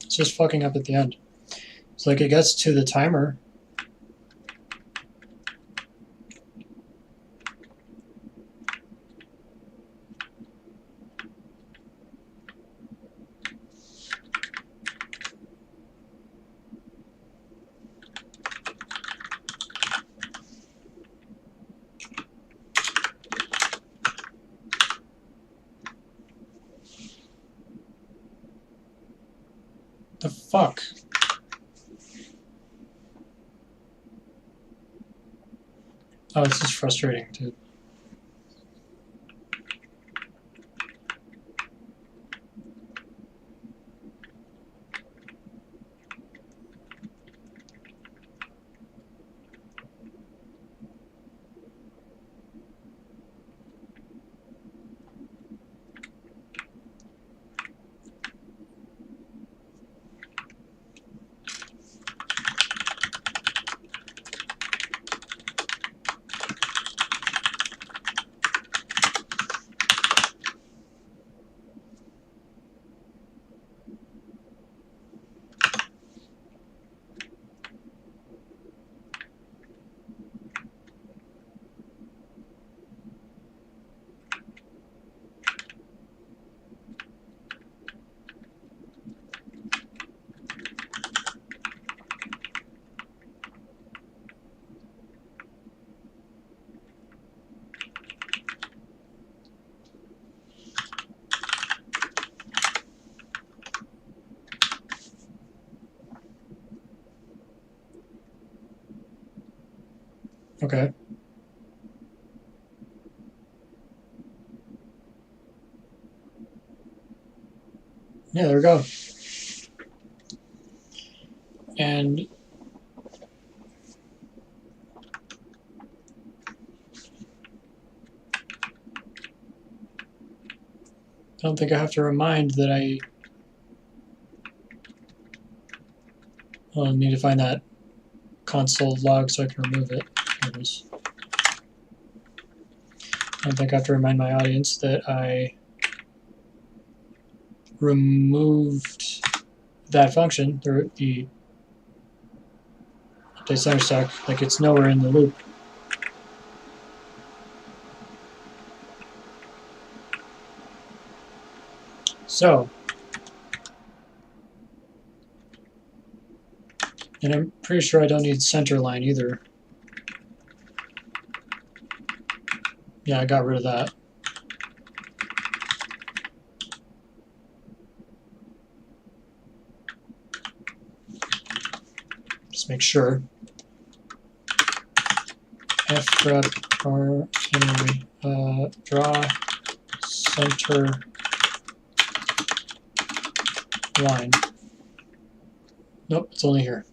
It's just fucking up at the end. It's like it gets to the timer. The fuck? Oh, this is frustrating, dude. Okay. Yeah, there we go. And I don't think I have to remind that I need to find that console log so I can remove it. There it is. I don't think I have to remind my audience that I removed that function, the update center stack, like it's nowhere in the loop. So, and I'm pretty sure I don't need center line either. Yeah, I got rid of that. Just make sure. F or draw center line. Nope, it's only here.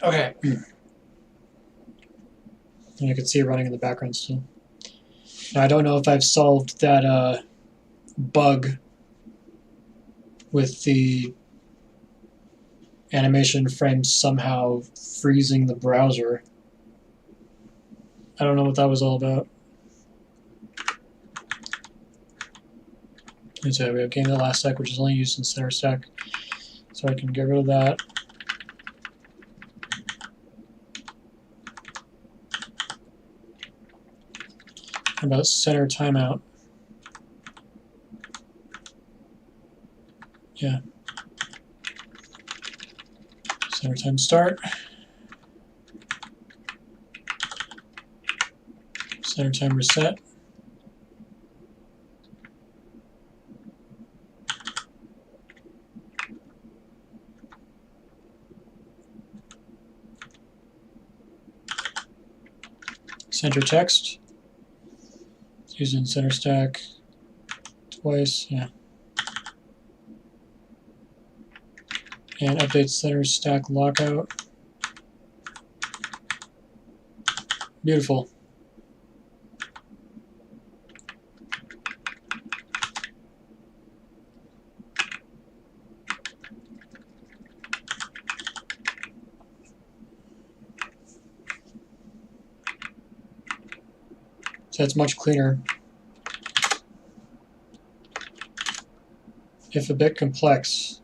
Okay. And you can see it running in the background still. Now, I don't know if I've solved that bug with the animation frame somehow freezing the browser. I don't know what that was all about. And so we have game the last stack, which is only used in center stack. So I can get rid of that. How about center timeout? Yeah. Center time start. Center time reset. Center text. It's used in center stack twice, yeah. And update center stack lockout. Beautiful. So it's much cleaner. If a bit complex,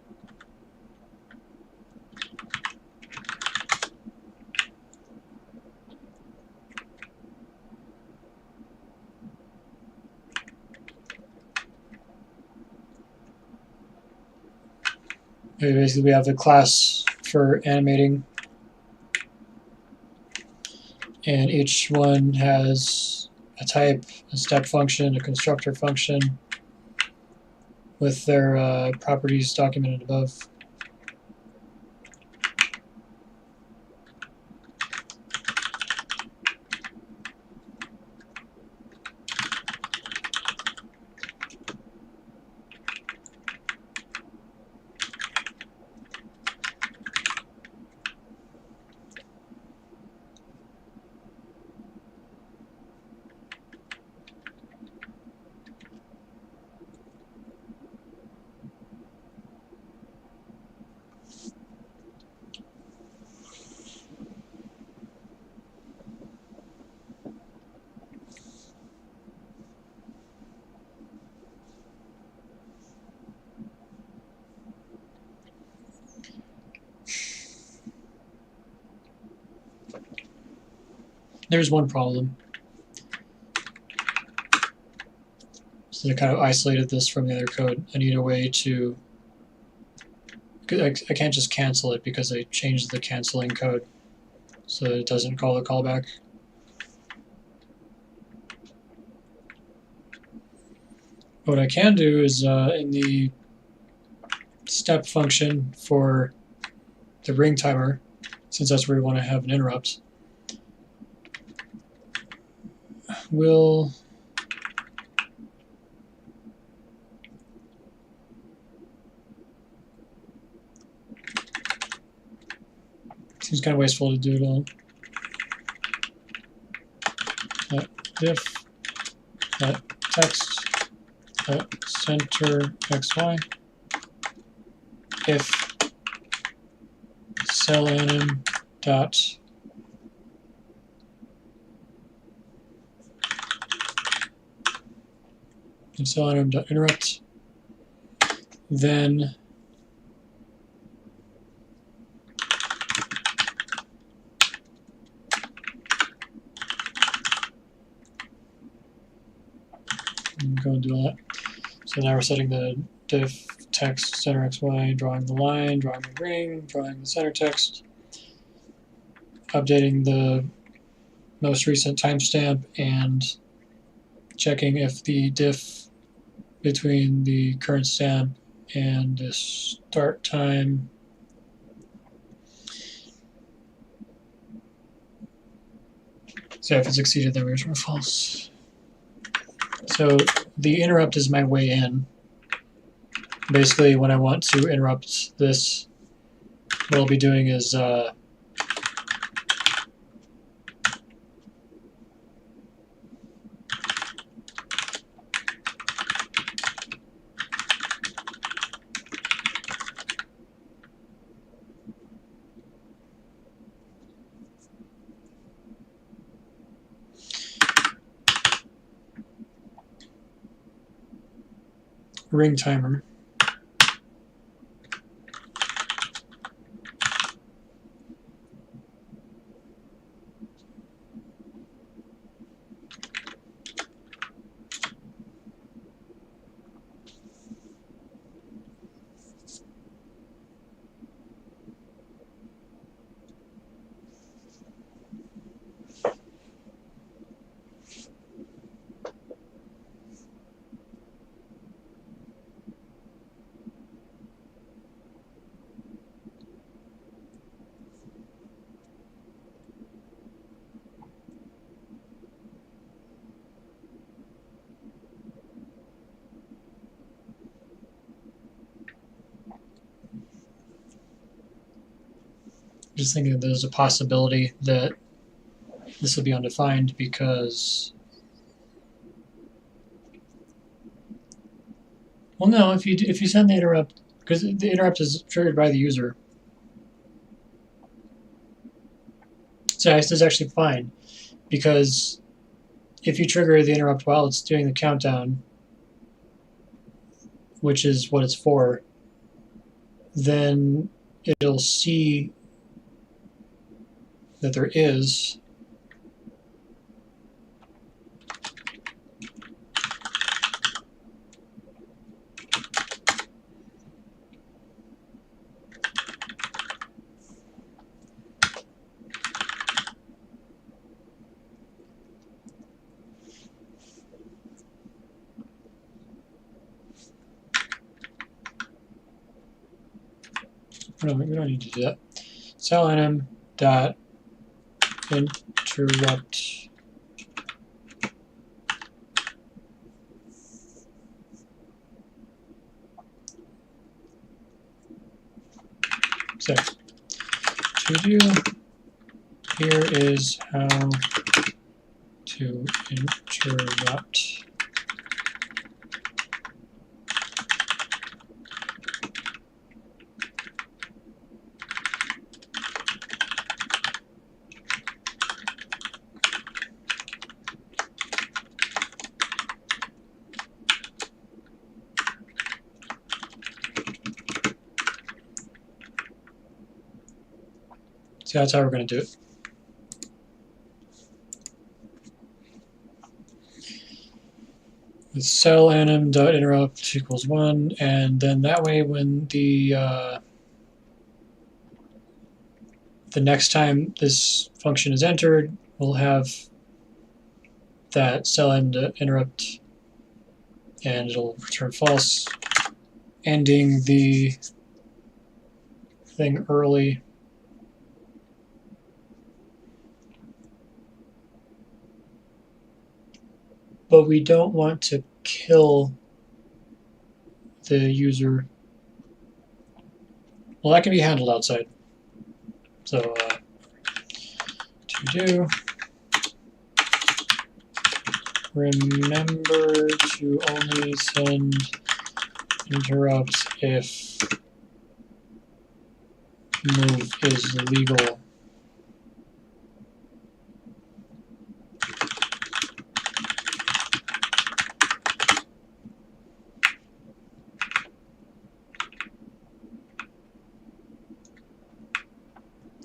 basically we have the class for animating, and each one has a type, a step function, a constructor function with their properties documented above. There's one problem. So I kind of isolated this from the other code. I need a way to, I can't just cancel it because I changed the canceling code so that it doesn't call the callback. What I can do is in the step function for the ring timer, since that's where we want to have an interrupt, we'll seems kind of wasteful to do it all. Diff text center xy if cell_anim dot interrupt, then go and do all that. So now we're setting the diff text center xy, drawing the line, drawing the ring, drawing the center text, updating the most recent timestamp, and checking if the diff between the current stamp and the start time so if it's exceeded, then we return false. So the interrupt is my way in. Basically, when I want to interrupt this, what I'll be doing is ring timer. Just thinking that there's a possibility that this will be undefined because, well, no, if you send the interrupt, because the interrupt is triggered by the user. So this is actually fine, because if you trigger the interrupt while it's doing the countdown, which is what it's for, then it'll see that there is no, we don't need to do that. Cell enum dot interrupt so to do here is how to interrupt So that's how we're going to do it. With cell enum dot interrupt equals 1, and then that way when the next time this function is entered, we'll have that cell end interrupt, and it'll return false, ending the thing early. But we don't want to kill the user. Well, that can be handled outside. So to do remember to only send interrupts if move is legal.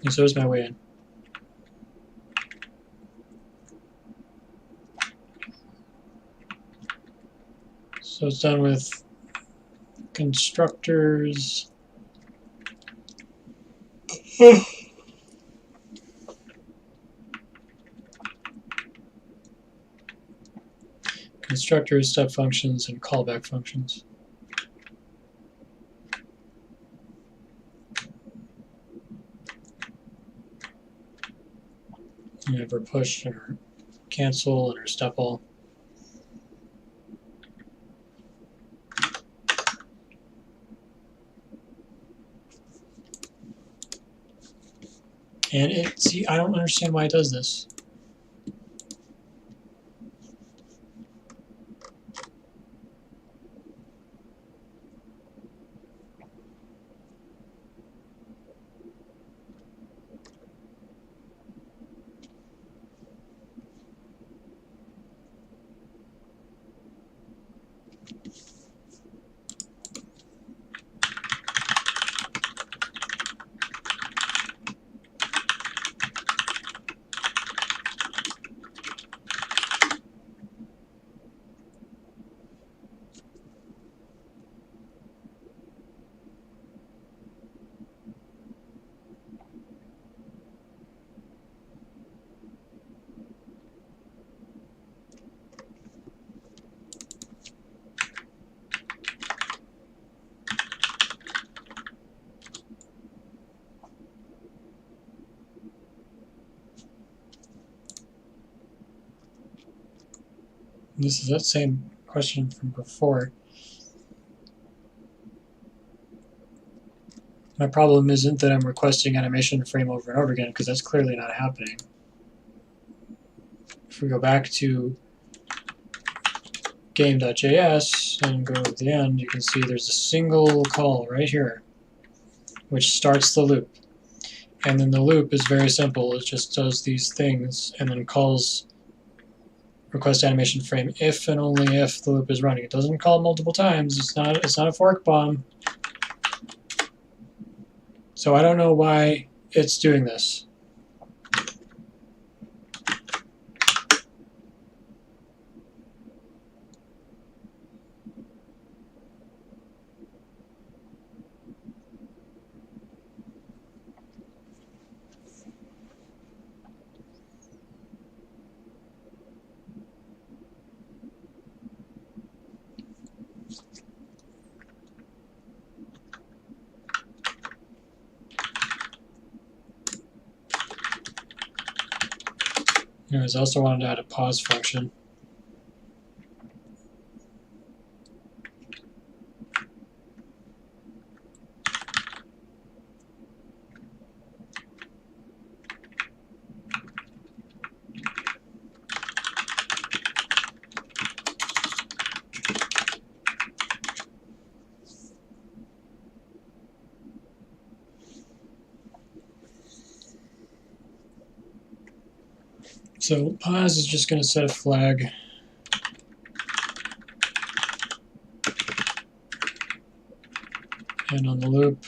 And so is my way in. So it's done with constructors. Constructors, step functions, and callback functions. We have our push and our cancel and our step all. And see, I don't understand why it does this. This is that same question from before. My problem isn't that I'm requesting animation frame over and over again, because that's clearly not happening. if we go back to game.js and go to the end, you can see there's a single call right here, which starts the loop. And then the loop is very simple. It just does these things and then calls request animation frame if and only if the loop is running. It doesn't call multiple times. It's not a fork bomb. So I don't know why it's doing this. Anyways, I also wanted to add a pause function. So pause is just going to set a flag. And on the loop,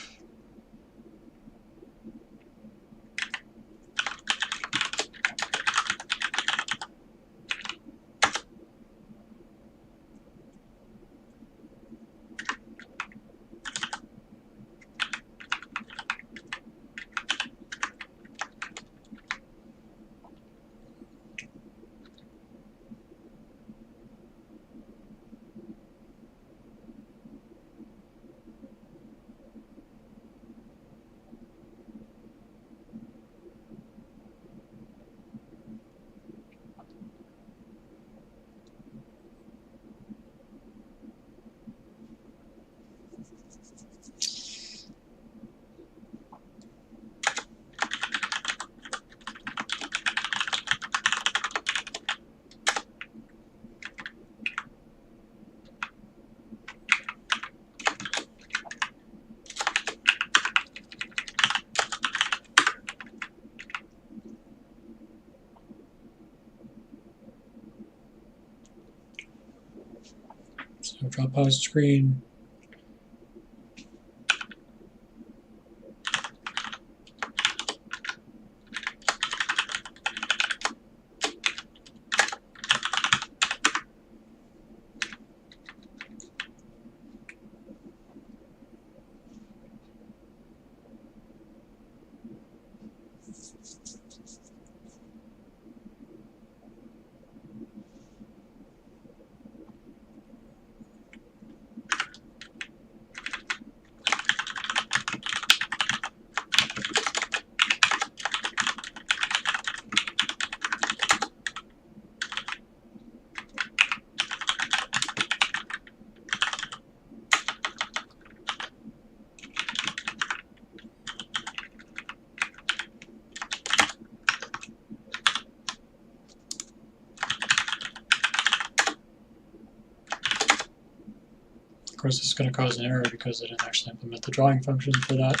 so draw pause screen. Of course, this is going to cause an error because I didn't actually implement the drawing function for that.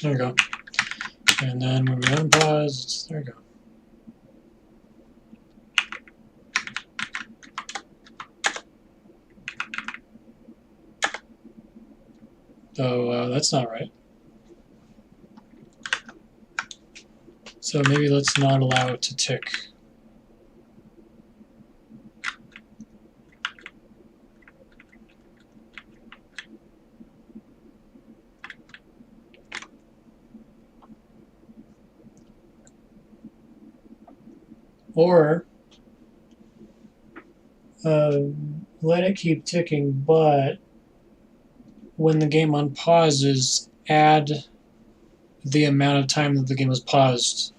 There we go. And then when we unpause, there we go. So that's not right. So maybe let's not allow it to tick. Or let it keep ticking, but when the game unpauses, add the amount of time that the game was paused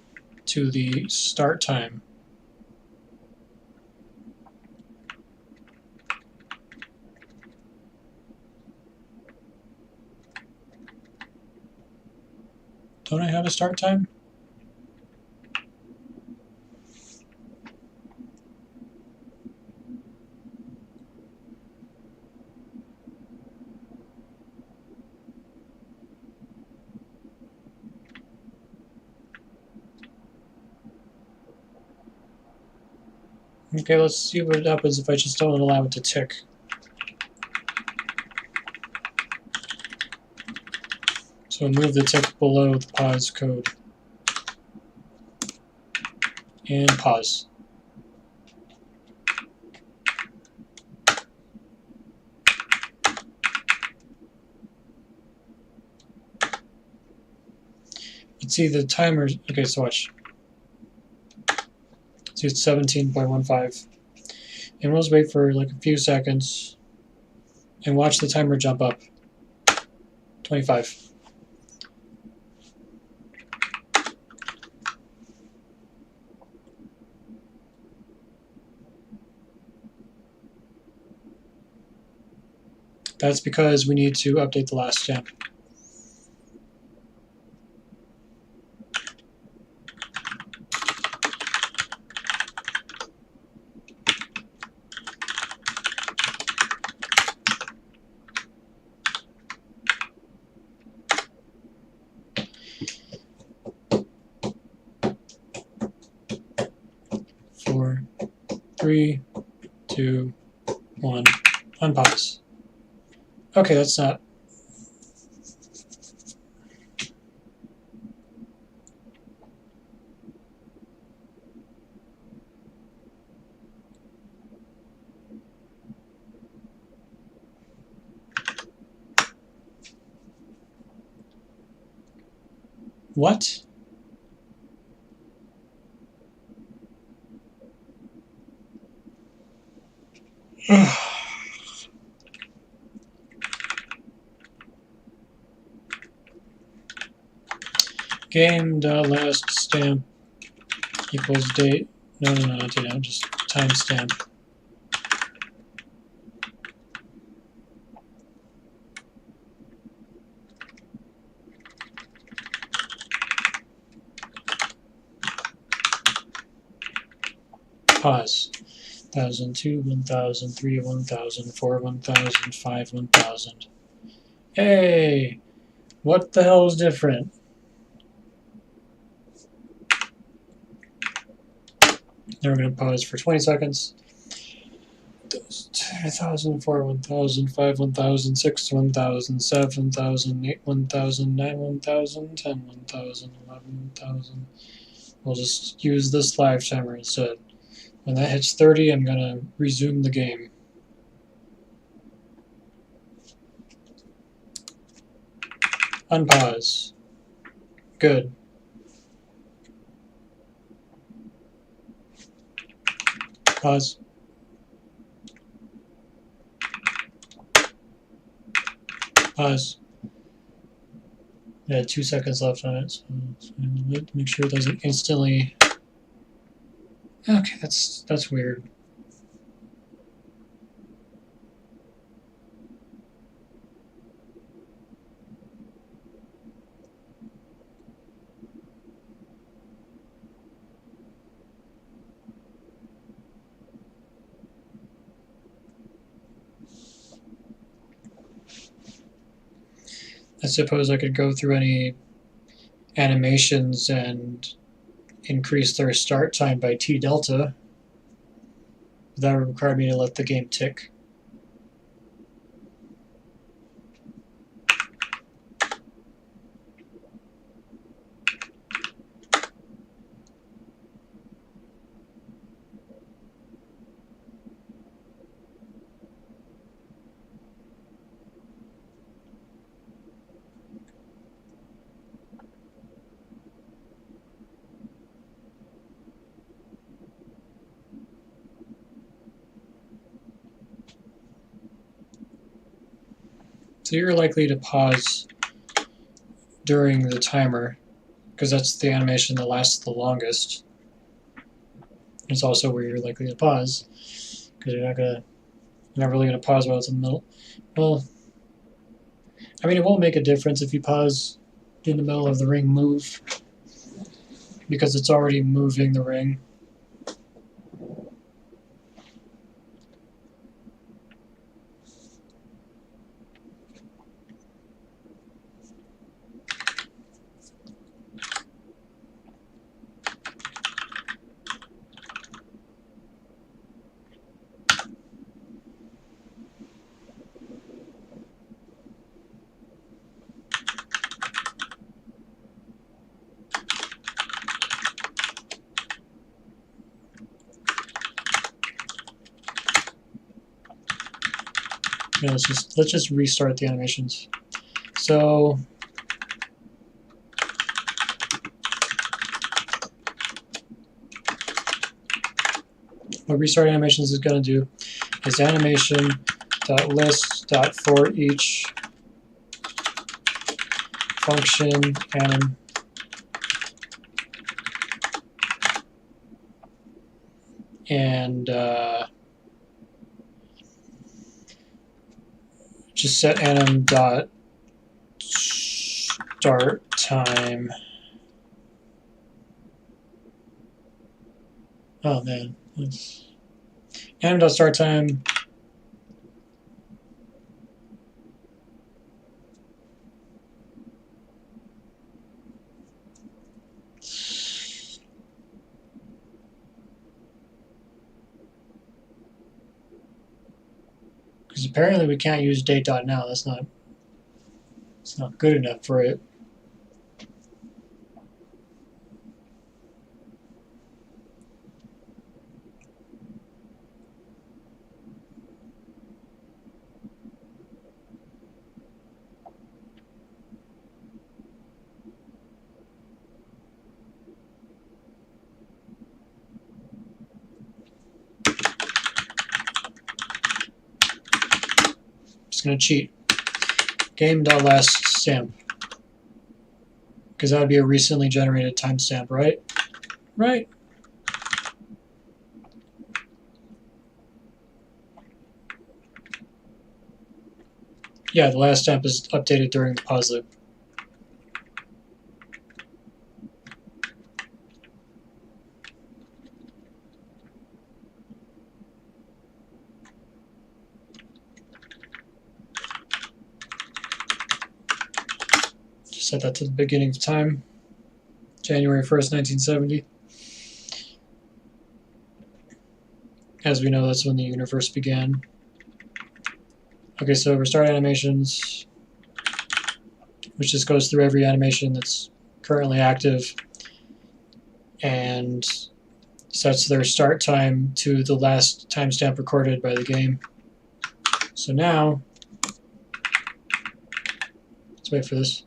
to the start time. Don't I have a start time? Okay, let's see what happens if I just don't allow it to tick. So move the tick below the pause code. And pause. Let's see the timer. Okay, so watch. See, it's 17.15. And we'll just wait for like a few seconds and watch the timer jump up. 25. That's because we need to update the last stamp. Four, three, two, one. Unpause. Okay, that's not. What? Game.last stamp equals date. No, not date, no, just timestamp. Pause. 1002, 1003, 1004, 1005, 1000. Hey! What the hell is different? Now we're going to pause for 20 seconds. 2004, 1005, 1006, 1007, 1008, 1009, 1010, 1011, 1000. We'll just use this live timer instead. When that hits 30, I'm going to resume the game. Unpause. Good. Pause. Pause. Yeah, 2 seconds left on it, so make sure it doesn't instantly. Okay, that's weird. I suppose I could go through any animations and increase their start time by T delta. That would require me to let the game tick. So you're likely to pause during the timer, because that's the animation that lasts the longest. It's also where you're likely to pause, because you're not really gonna pause while it's in the middle. Well, I mean, it won't make a difference if you pause in the middle of the ring move, because it's already moving the ring. Yeah, let's just restart the animations. So what restart animations is going to do is animation.list.forEach function anim and just set anim.startTime. Oh man, anim.startTime. Because apparently we can't use date.now. It's not good enough for it. Just gonna cheat. Game.lastStamp. Because that would be a recently generated timestamp, right? Right. Yeah, the last stamp is updated during the pause loop. Just set that to the beginning of time. January 1st, 1970. As we know, that's when the universe began. Okay, so restart animations, which just goes through every animation that's currently active and sets their start time to the last timestamp recorded by the game. So now, let's wait for this.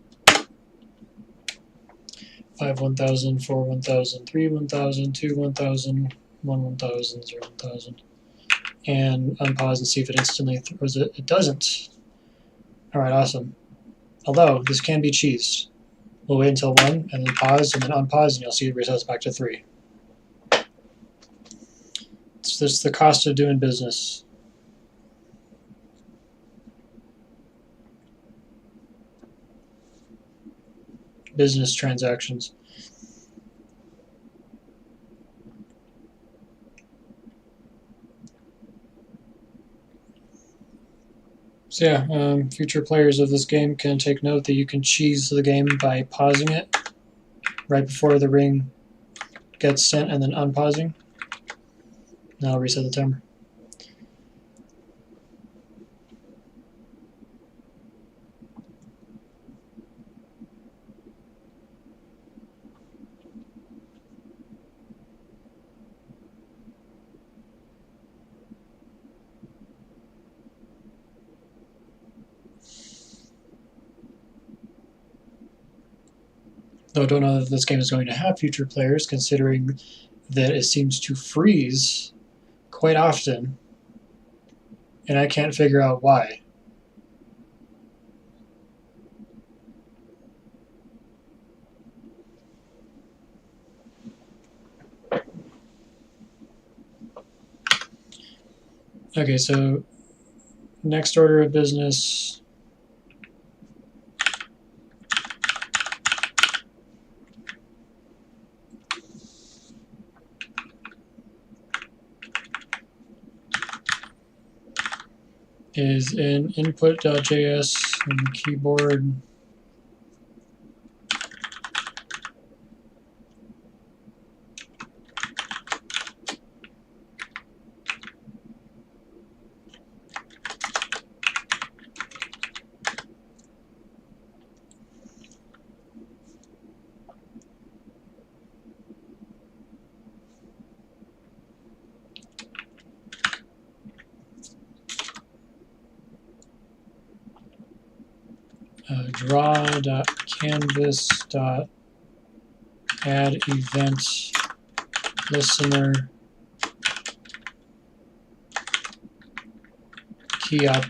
5 1000, 4 1000, 3 1000, 2 1000, 1 1000, 0 1000. And unpause and see if it instantly throws it. It doesn't. Alright, awesome. Although, this can be cheesed. We'll wait until 1, and then pause, and then unpause, and you'll see it resets back to 3. It's just the cost of doing business. Business transactions. So yeah, future players of this game can take note that you can cheese the game by pausing it right before the ring gets sent and then unpausing. Now I'll reset the timer. Though I don't know if this game is going to have future players, considering that it seems to freeze quite often, and I can't figure out why. Okay, so next order of business. Is in input.js and keyboard. Draw.canvas.add event listener key up.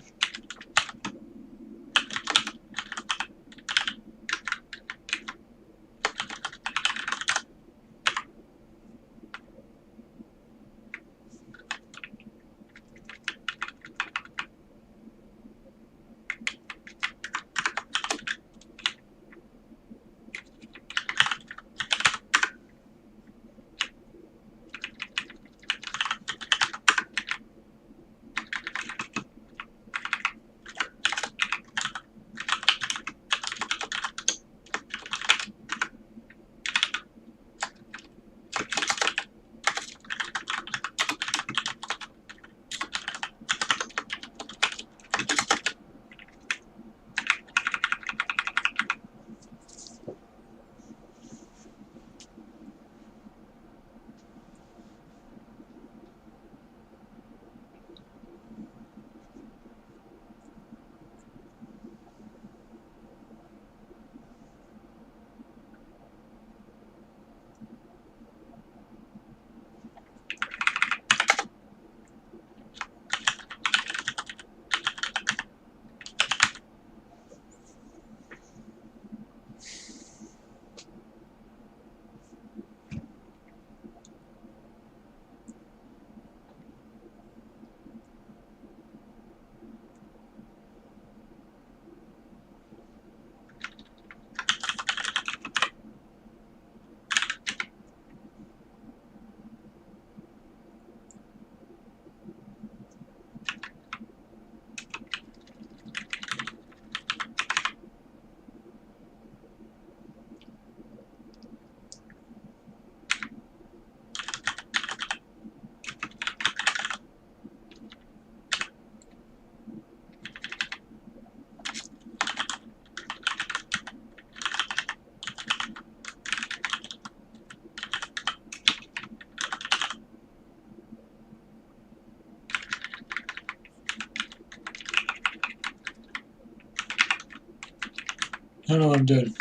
I don't know what I'm doing.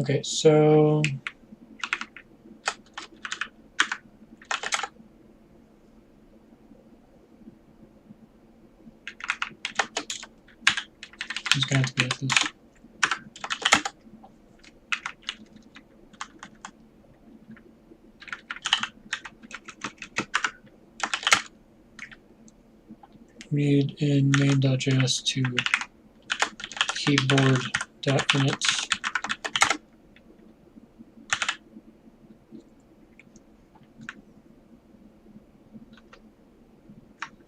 Okay, so it's going to have to be like this. Read in main.js to keyboard.init.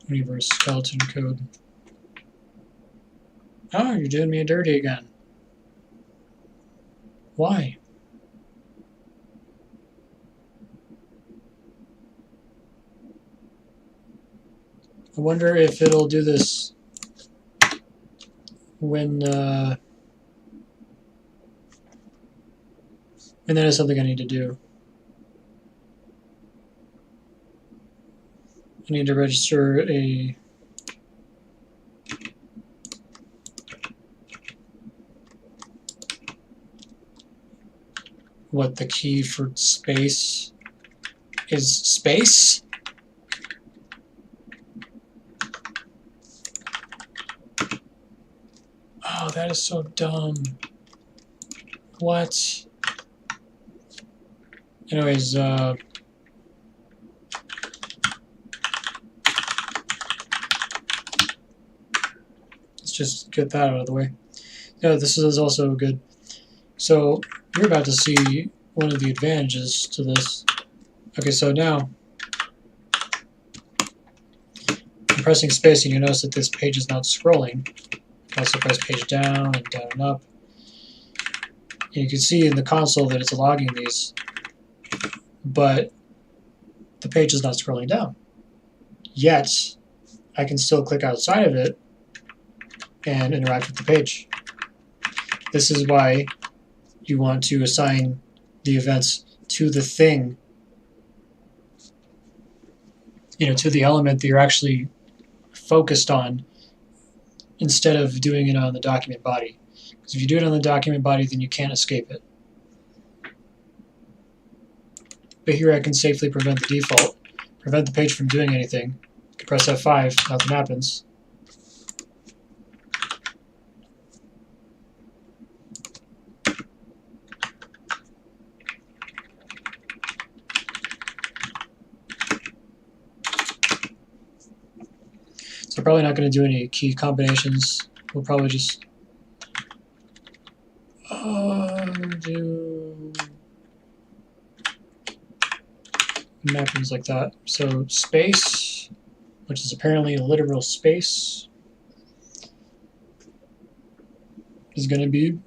Universe skeleton code. Oh, you're doing me dirty again. Why? I wonder if it'll do this when that is something I need to do. I need to register what the key for space is. Space? Oh, that is so dumb. What? Anyways, let's just get that out of the way. Yeah, this is also good. So you're about to see one of the advantages to this. Okay, so now I'm pressing space and you notice that this page is not scrolling. I also press page down and down and up. And you can see in the console that it's logging these, but the page is not scrolling down. Yet, I can still click outside of it and interact with the page. This is why you want to assign the events to the thing, to the element that you're actually focused on, instead of doing it on the document body. Because if you do it on the document body, then you can't escape it. But here I can safely prevent the default, prevent the page from doing anything. I can press F5, nothing happens. So I'm probably not going to do any key combinations. We'll probably just do mappings like that. So space, which is apparently a literal space, is going to be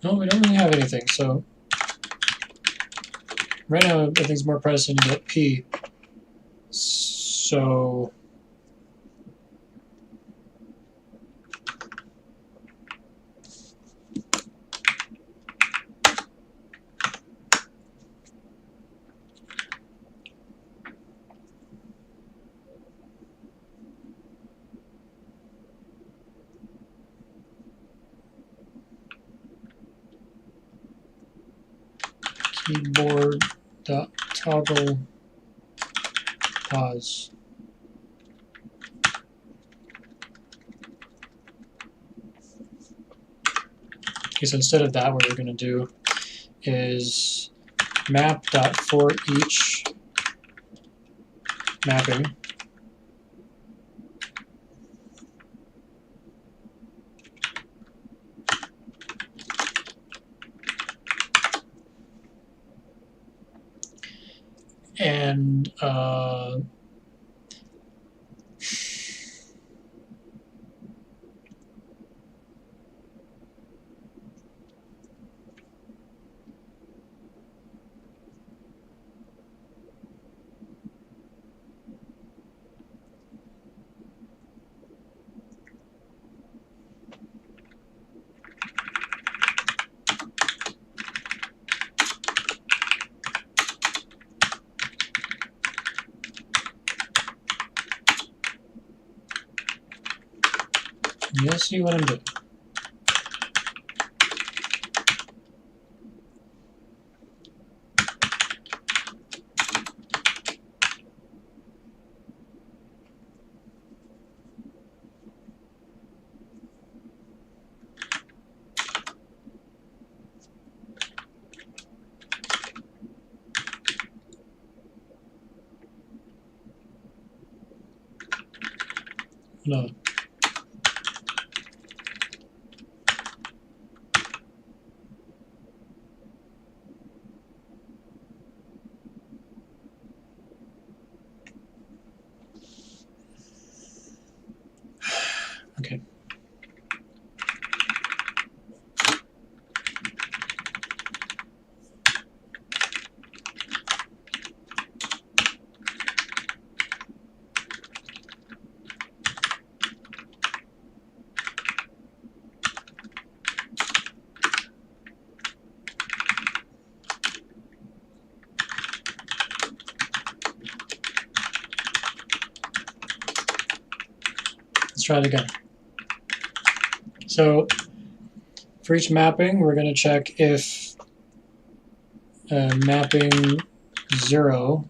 no, we don't really have anything. So right now, I think it's more pressing to get P. So keyboard.toggle pause. Okay, so instead of that, what we're going to do is map.forEach mapping. And you'll see what I'm doing. No. Okay. try it again. So for each mapping, we're going to check if mapping 0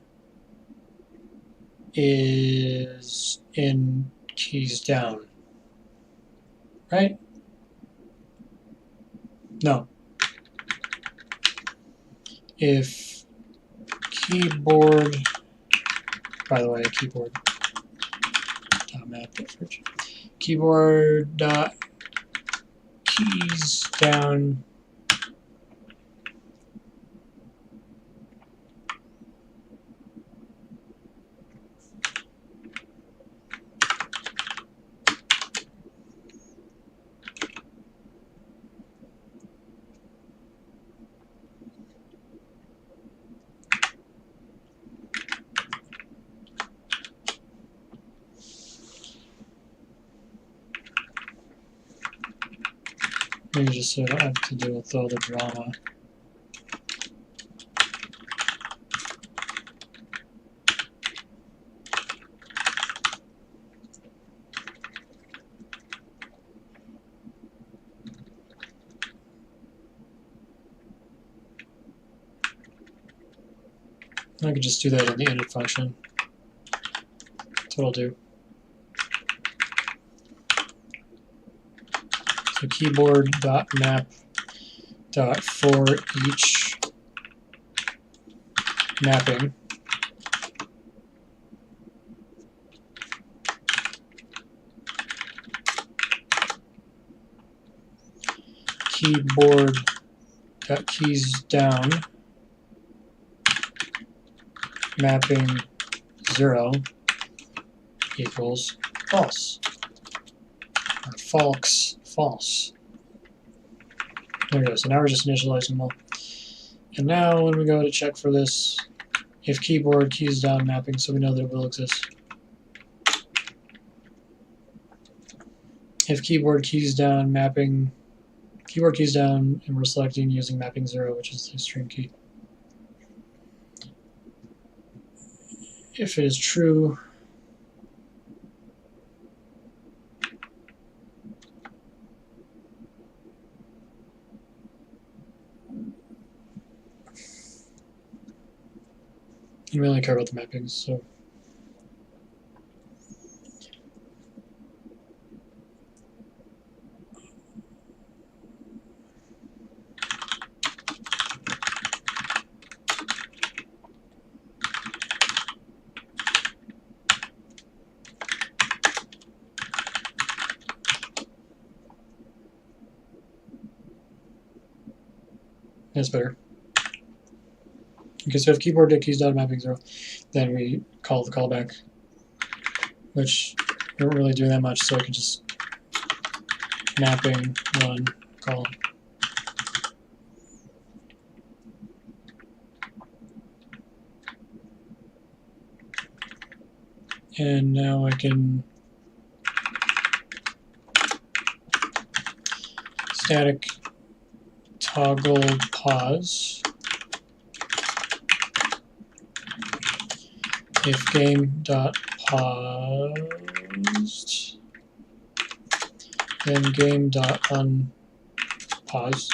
is in keys down, right? No. If keyboard, by the way, keyboard dot map keyboard dot keys down maybe just so I don't have to deal with all the drama. I could just do that in the init function. That's what I'll do. So keyboard.map.for each mapping keyboard.keys down mapping 0 equals false. Or false. There we go. So now we're just initializing them all. And now when we go to check for this, if keyboard keys down mapping, so we know that it will exist. If keyboard keys down mapping, keyboard keys down, and we're selecting using mapping 0, which is the stream key. If it is true, you really care about the mappings, so that's better. Okay, so if keyboard keys down mapping 0, then we call the callback, which we don't really do that much, so I can just mapping 1 call. And now I can static toggle pause if game.paused, then game.unpause.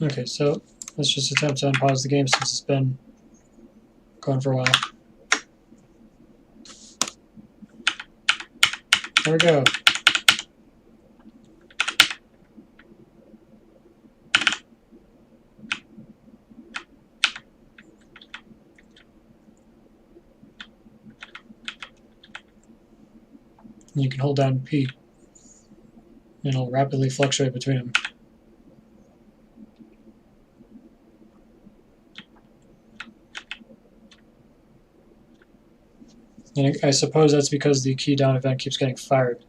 Okay, so let's just attempt to unpause the game since it's been going for a while. There we go. You can hold down P, and it'll rapidly fluctuate between them. And I suppose that's because the key down event keeps getting fired.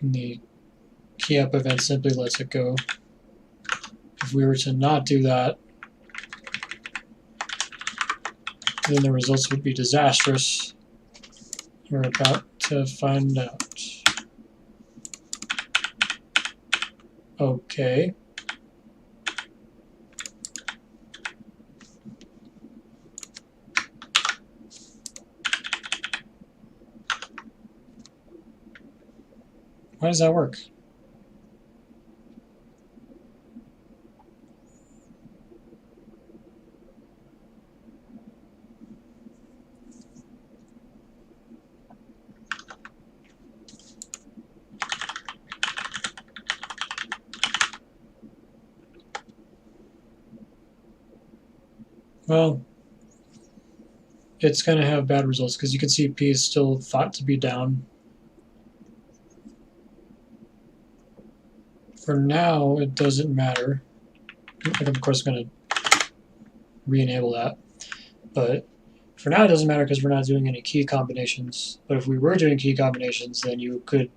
And the key up event simply lets it go. If we were to not do that, then the results would be disastrous. We're about to find out. Okay. Why does that work? Well, it's going to have bad results because you can see P is still thought to be down. For now, it doesn't matter. I'm of course going to re-enable that. But for now, it doesn't matter because we're not doing any key combinations. But if we were doing key combinations, then you could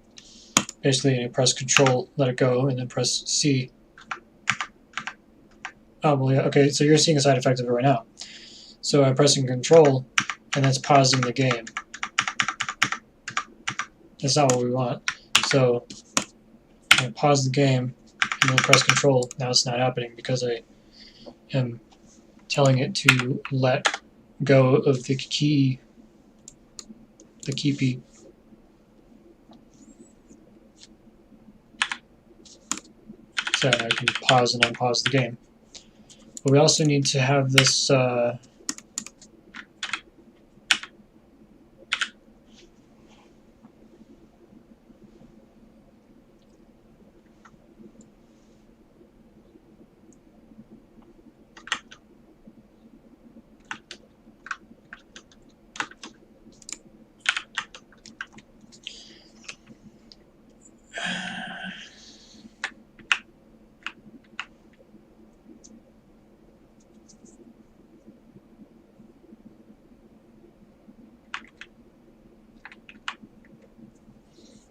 basically press Control, let it go, and then press C. Oh, well, yeah, okay, so you're seeing a side effect of it right now. So I'm pressing Control, and that's pausing the game. That's not what we want. So I pause the game, and then press Control. Now it's not happening because I am telling it to let go of the key P. So I can pause and unpause the game. But we also need to have this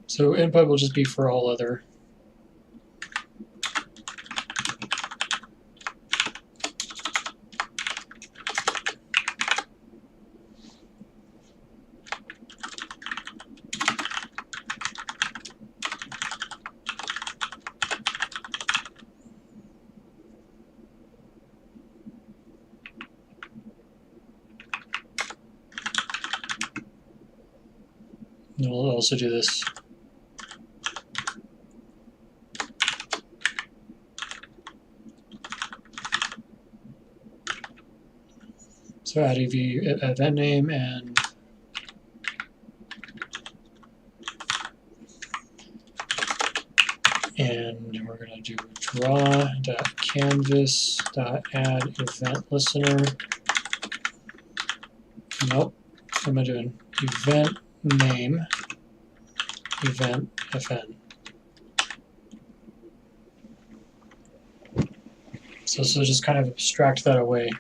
so input will just be for all other. And we'll also do this. So add event name and we're going to do draw.canvas.add event listener. Nope. What am I doing? Event name event fn. So just kind of abstract that away.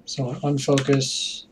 So on unfocus,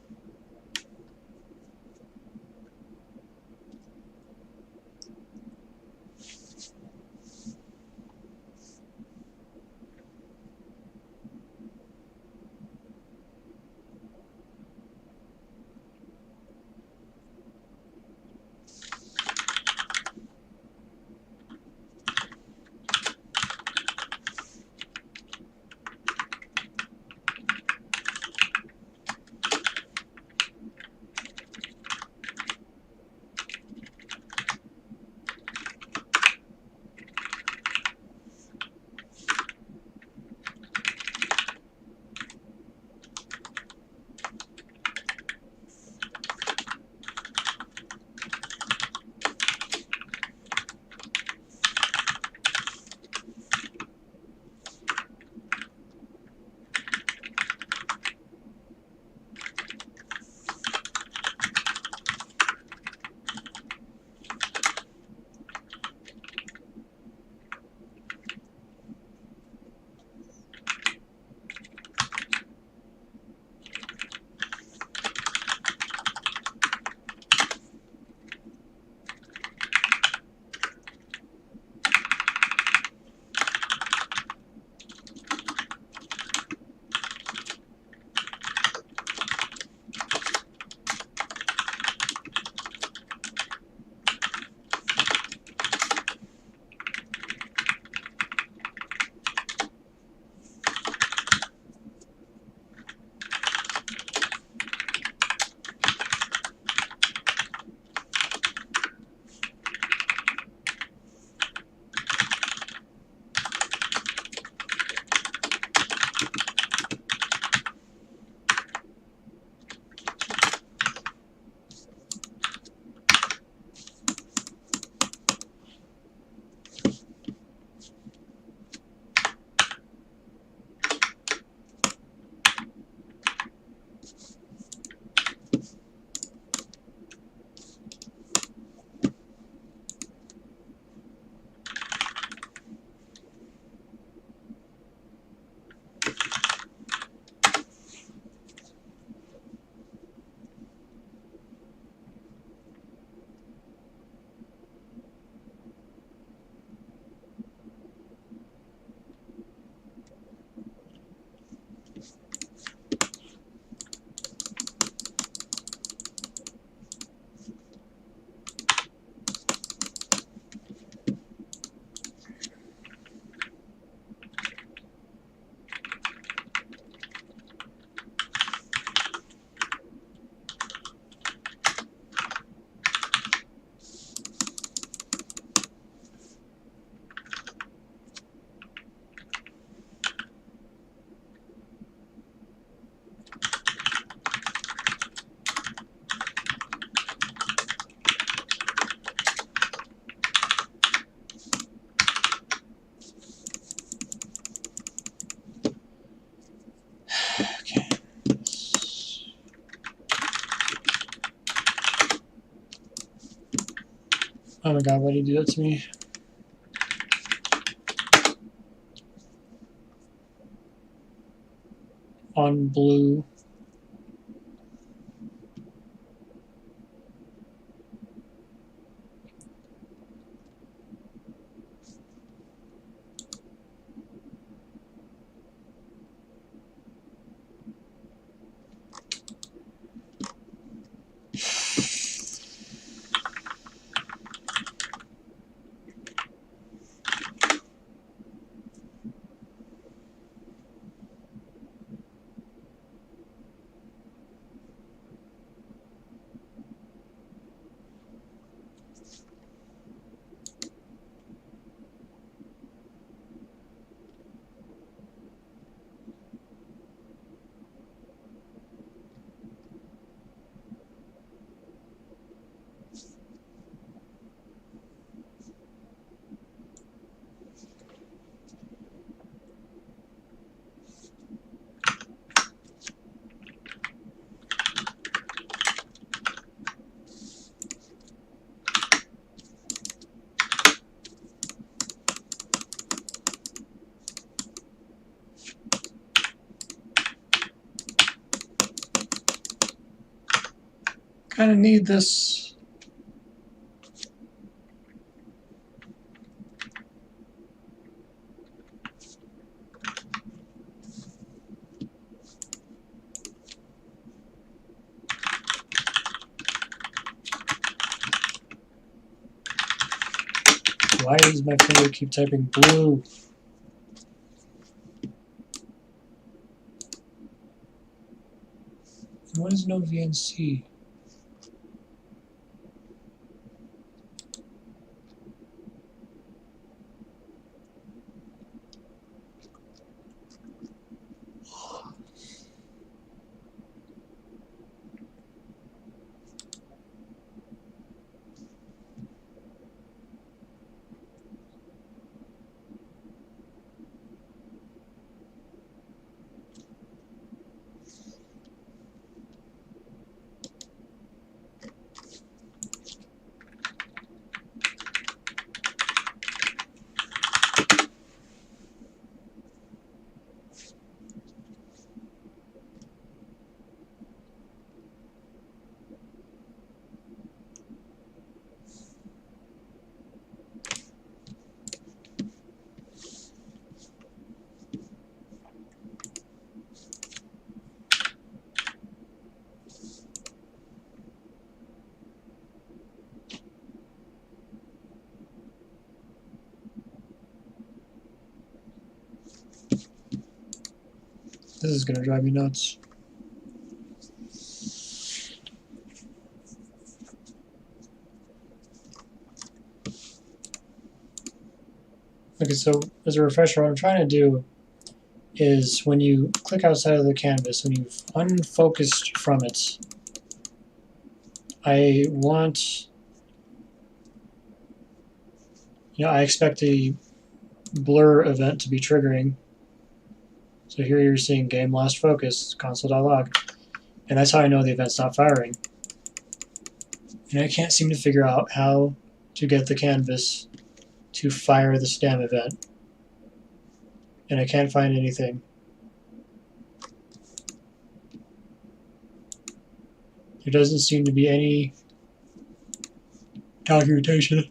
Oh my god, why did you do that to me? On blue. Kind of need this. Why does my finger keep typing blue? What is no VNC? This is gonna drive me nuts. Okay, so as a refresher, what I'm trying to do is when you click outside of the canvas, when you've unfocused from it, I want, I expect the blur event to be triggering. So here you're seeing game lost focus, console.log, and that's how I know the event's not firing. And I can't seem to figure out how to get the canvas to fire the stem event. And I can't find anything. There doesn't seem to be any documentation.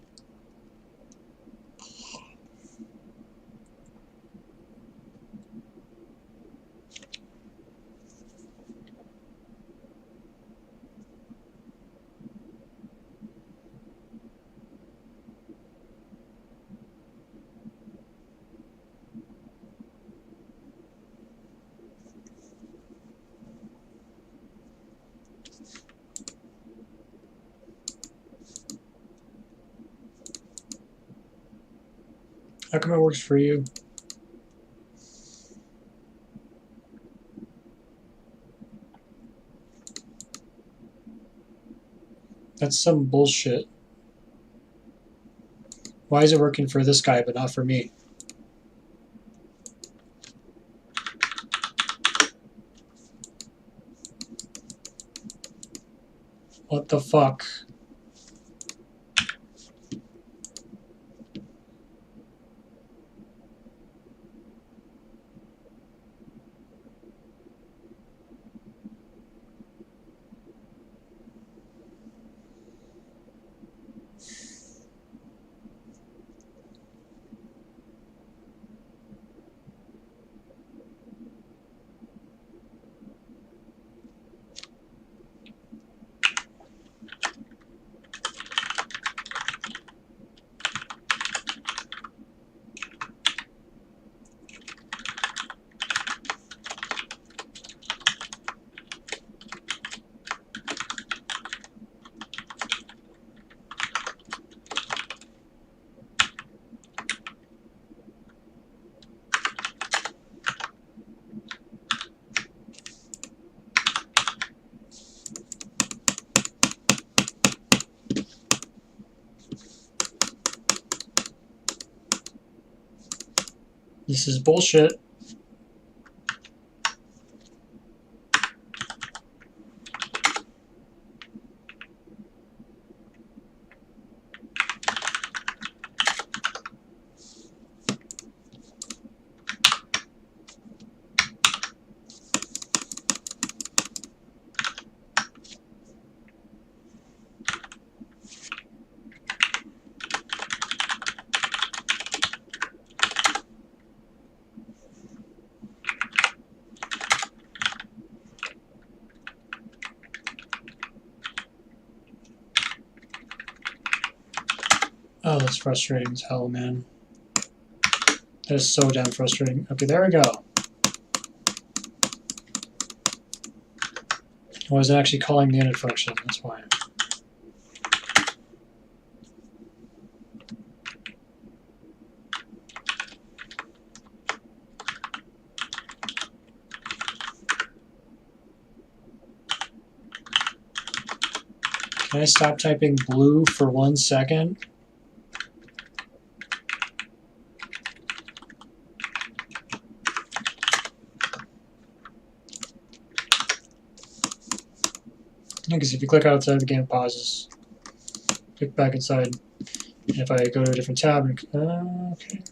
How come it works for you? That's some bullshit. Why is it working for this guy but not for me? What the fuck? This is bullshit. Oh, that's frustrating as hell, man. That is so damn frustrating. Okay, there we go. I wasn't actually calling the init function, that's why. Can I stop typing blue for 1 second? Because if you click outside, the game pauses. Click back inside. And if I go to a different tab, okay.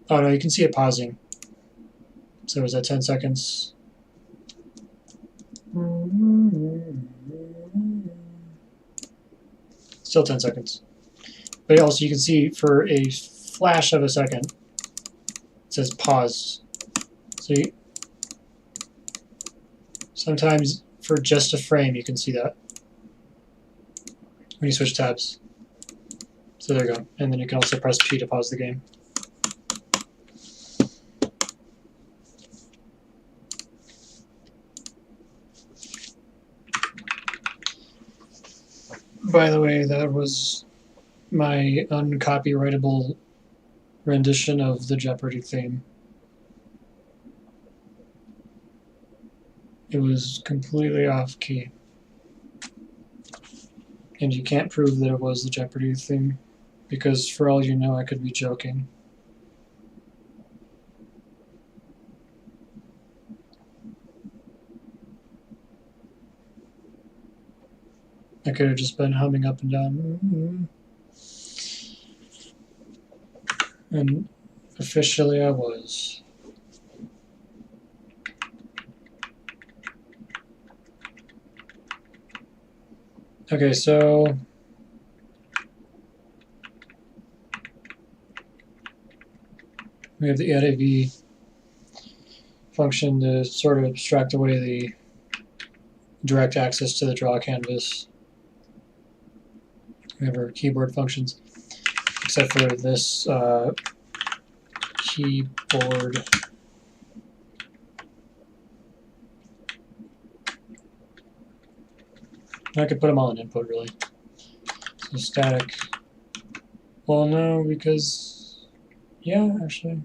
Oh no, you can see it pausing. So is that 10 seconds? Still 10 seconds. But also you can see for a flash of a second, it says pause. So sometimes for just a frame you can see that when you switch tabs. So there you go. And then you can also press P to pause the game. By the way, that was my uncopyrightable rendition of the Jeopardy theme. It was completely off key. And you can't prove that it was the Jeopardy theme, because for all you know, I could be joking. I could have just been humming up and down. And officially I was. Okay, so we have the add function to sort of abstract away the direct access to the draw canvas. We have our keyboard functions, except for this keyboard. I could put them all in input, really. So static. Well, no, because yeah, actually.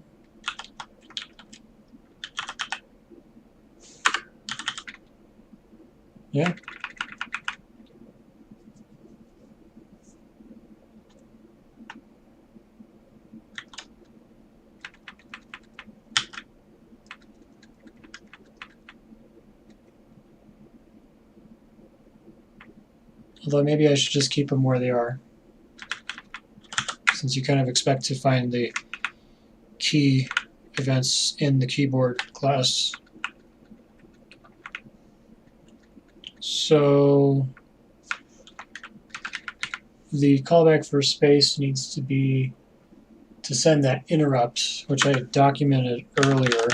Yeah. Although maybe I should just keep them where they are, since you kind of expect to find the key events in the keyboard class. So the callback for space needs to be to send that interrupt, which I documented earlier.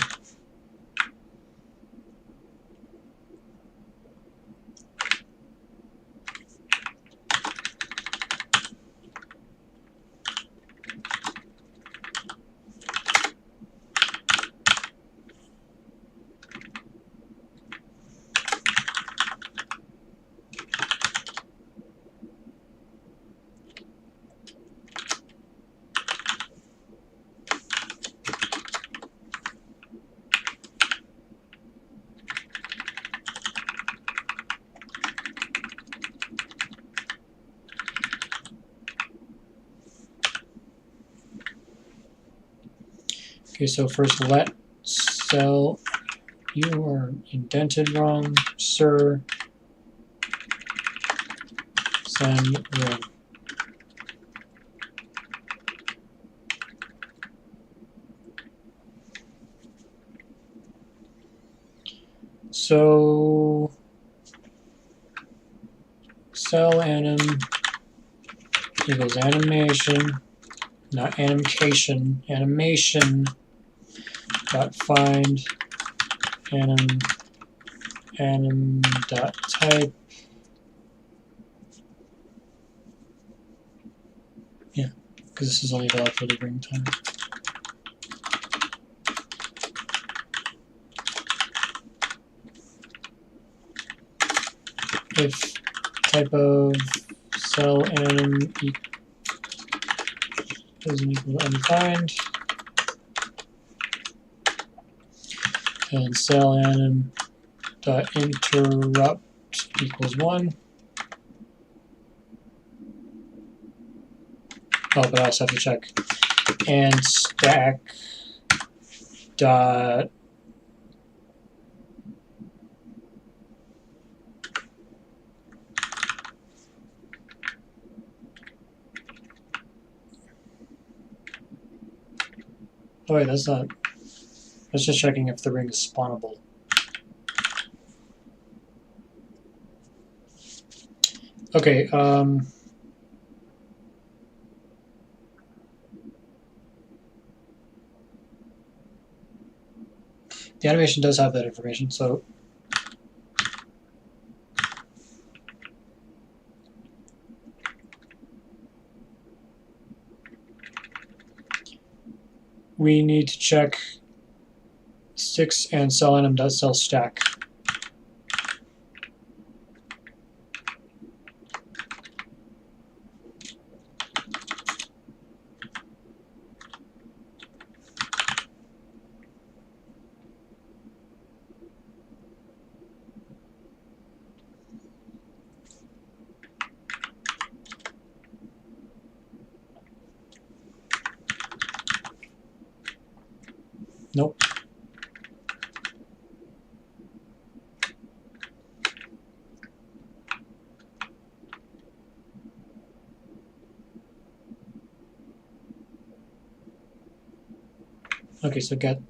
Okay, so first let cell, you are indented wrong, sir, send ring. So cell anim equals animation, not animcation, animation dot find anim dot type. Yeah, because this is only valid for the ring time. If type of cell anim doesn't equal undefined, and cell anim dot interrupt equals 1. Oh, but I also have to check. And stack dot oh wait, that's not. That's just checking if the ring is spawnable. Okay. The animation does have that information, so we need to check 6 and cell anim dot cell stack. Nope. Okay, so get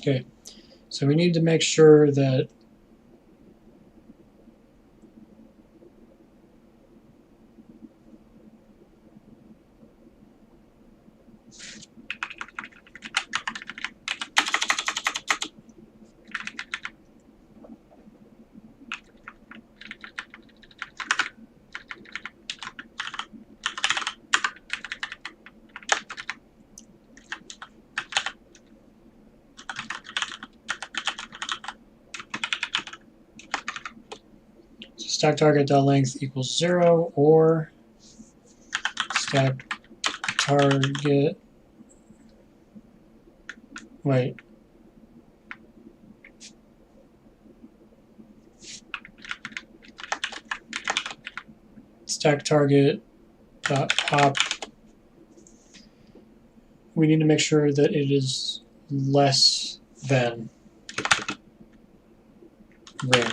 okay. So we need to make sure that stack target dot length equals 0 or stack target. Wait. Stack target dot pop we need to make sure that it is less than ring.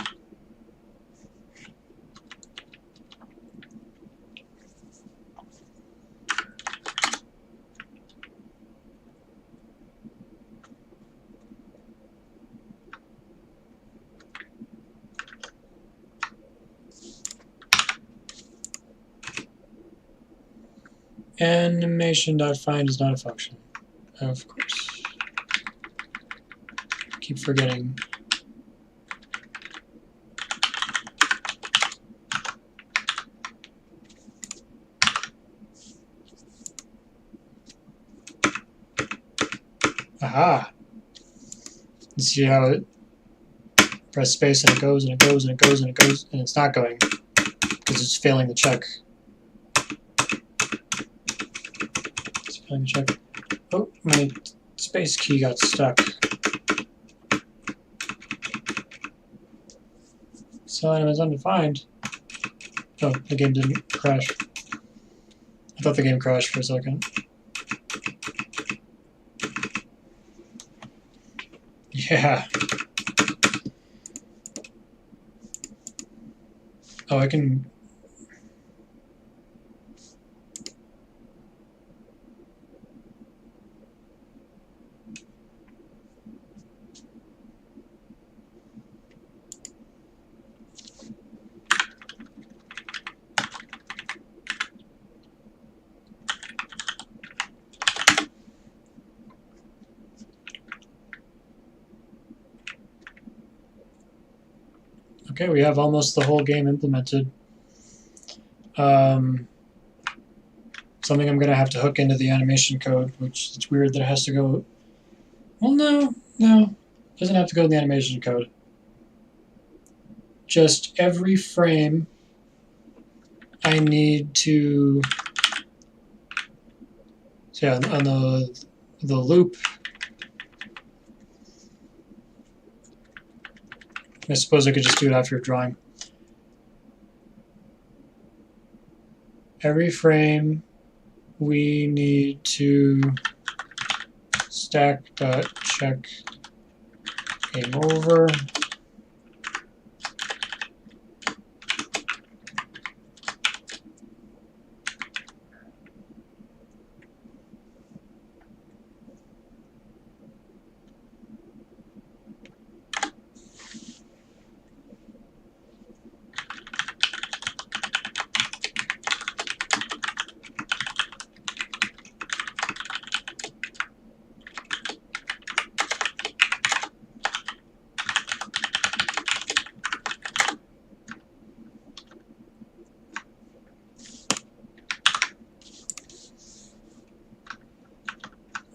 Animation.find is not a function, of course. Keep forgetting. Aha! You see how it press space and it goes and it goes and it goes and it goes, and it's not going because it's failing the check. It's failing the check. Oh, my space key got stuck. So item is undefined. Oh, the game didn't crash. I thought the game crashed for a second. Yeah. Oh, I can... Okay, we have almost the whole game implemented. Something I'm going to have to hook into the animation code, which it's weird that it has to go... Well, no. It doesn't have to go in the animation code. Just every frame I need to... So yeah, on the loop, I suppose I could just do it after drawing. Every frame we need to stack.check game over.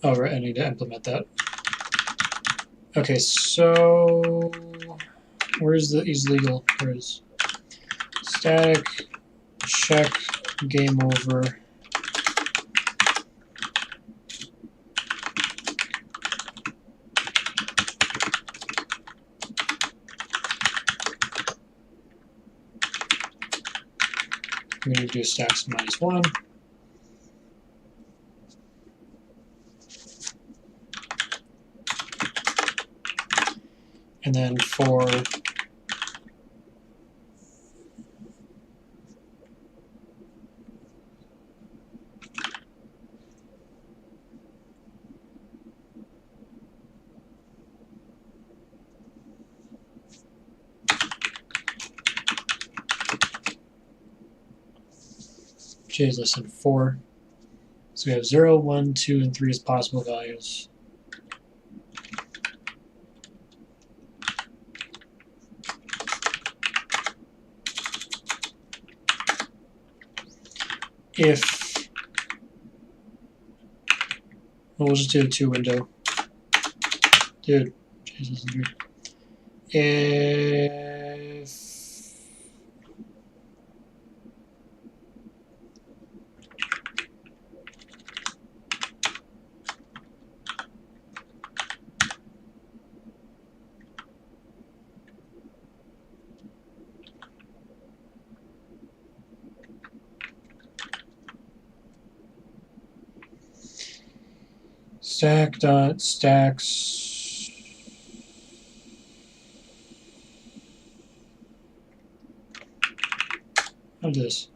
Oh, right, I need to implement that. Okay, so where's the isLegal? Where is static check game over. I'm going to do stacks -1. And then for j is less than 4. So we have 0, 1, 2, and 3 as possible values. If, well, we'll just do the 2 window. Dude, Jesus, weird. If Stack dot stacks. How this?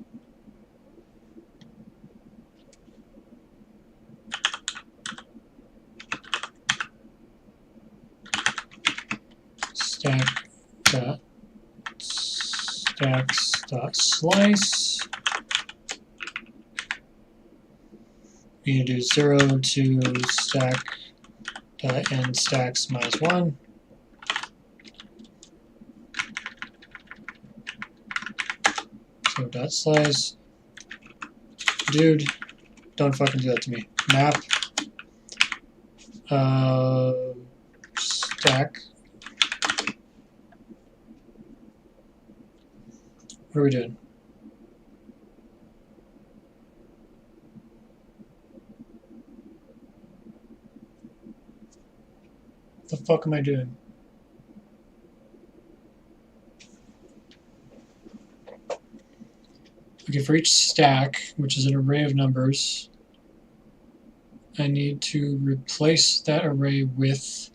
Stack dot stacks dot slice. We need to do 0 to stack dot end stacks minus 1. So dot slice. Dude, don't fucking do that to me. Map stack. What are we doing? What the fuck am I doing? Okay, for each stack, which is an array of numbers, I need to replace that array with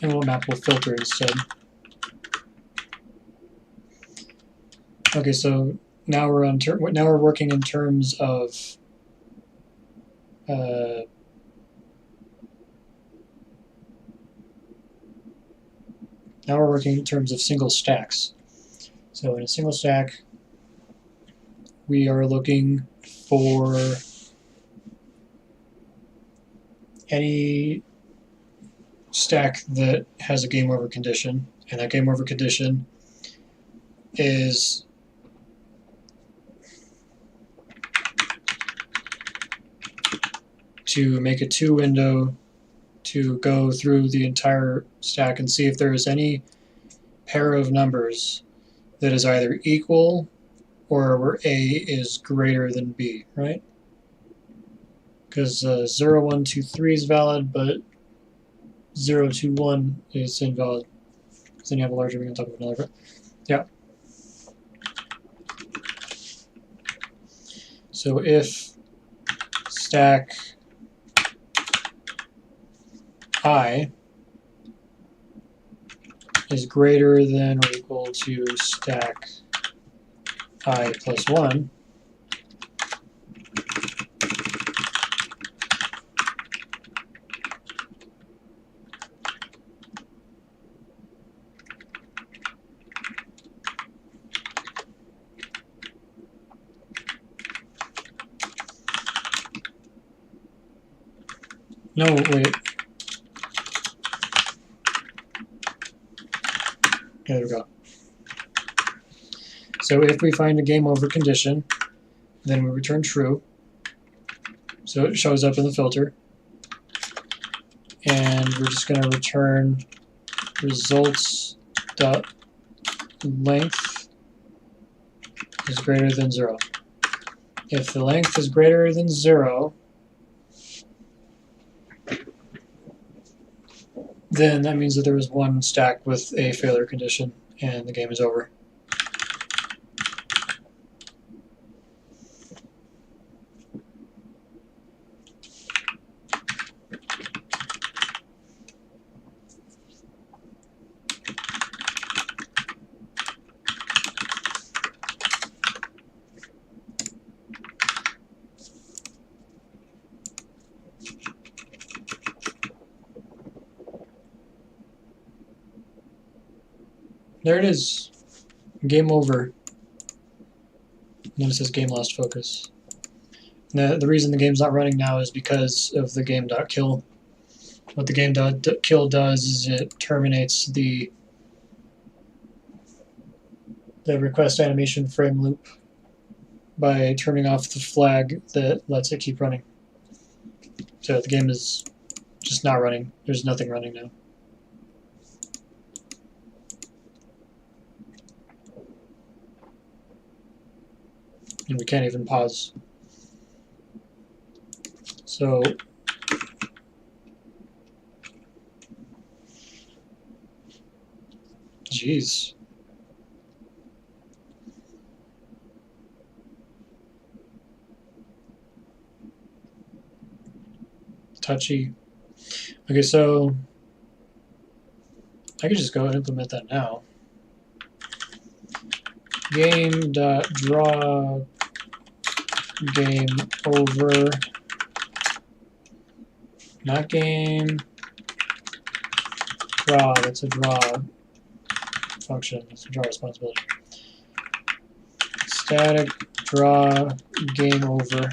and we'll map will filter instead. Okay, so now we're on now we're working in terms of now we're working in terms of single stacks. So in a single stack, we are looking for any stack that has a game over condition, and that game over condition is to make a two window to go through the entire stack and see if there is any pair of numbers that is either equal or where A is greater than B, right? Because 0, 1, 2, 3 is valid, but 0, 2, 1 is invalid. Because then you have a larger ring on top of another. Yeah. So if stack I is greater than or equal to stack I plus 1, no, wait. There we go. So if we find a game over condition, then we return true. So it shows up in the filter. And we're just going to return results dot length is greater than 0. If the length is greater than 0, then that means that there was one stack with a failure condition and the game is over. There it is. Game over. then it says game lost focus. And the reason the game's not running now is because of the game.kill. What the game.kill does is it terminates the request animation frame loop by turning off the flag that lets it keep running. So the game is just not running. There's nothing running now. And we can't even pause. So jeez. Touchy. Okay, so I could just go and implement that now. Game.draw game over, not game draw, that's a draw function, that's a draw responsibility. Static draw game over.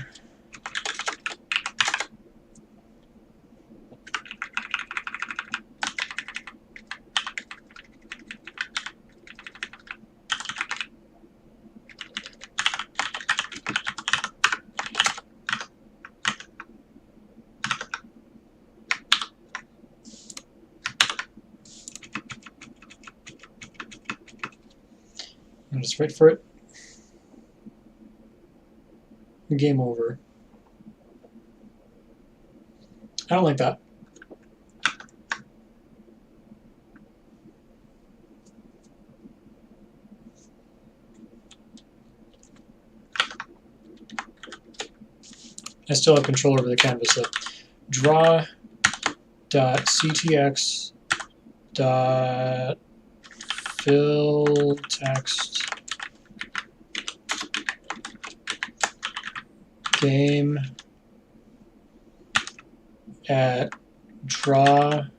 And just wait for it. Game over. I don't like that. I still have control over the canvas though. Draw.ctx.fill text game at draw.width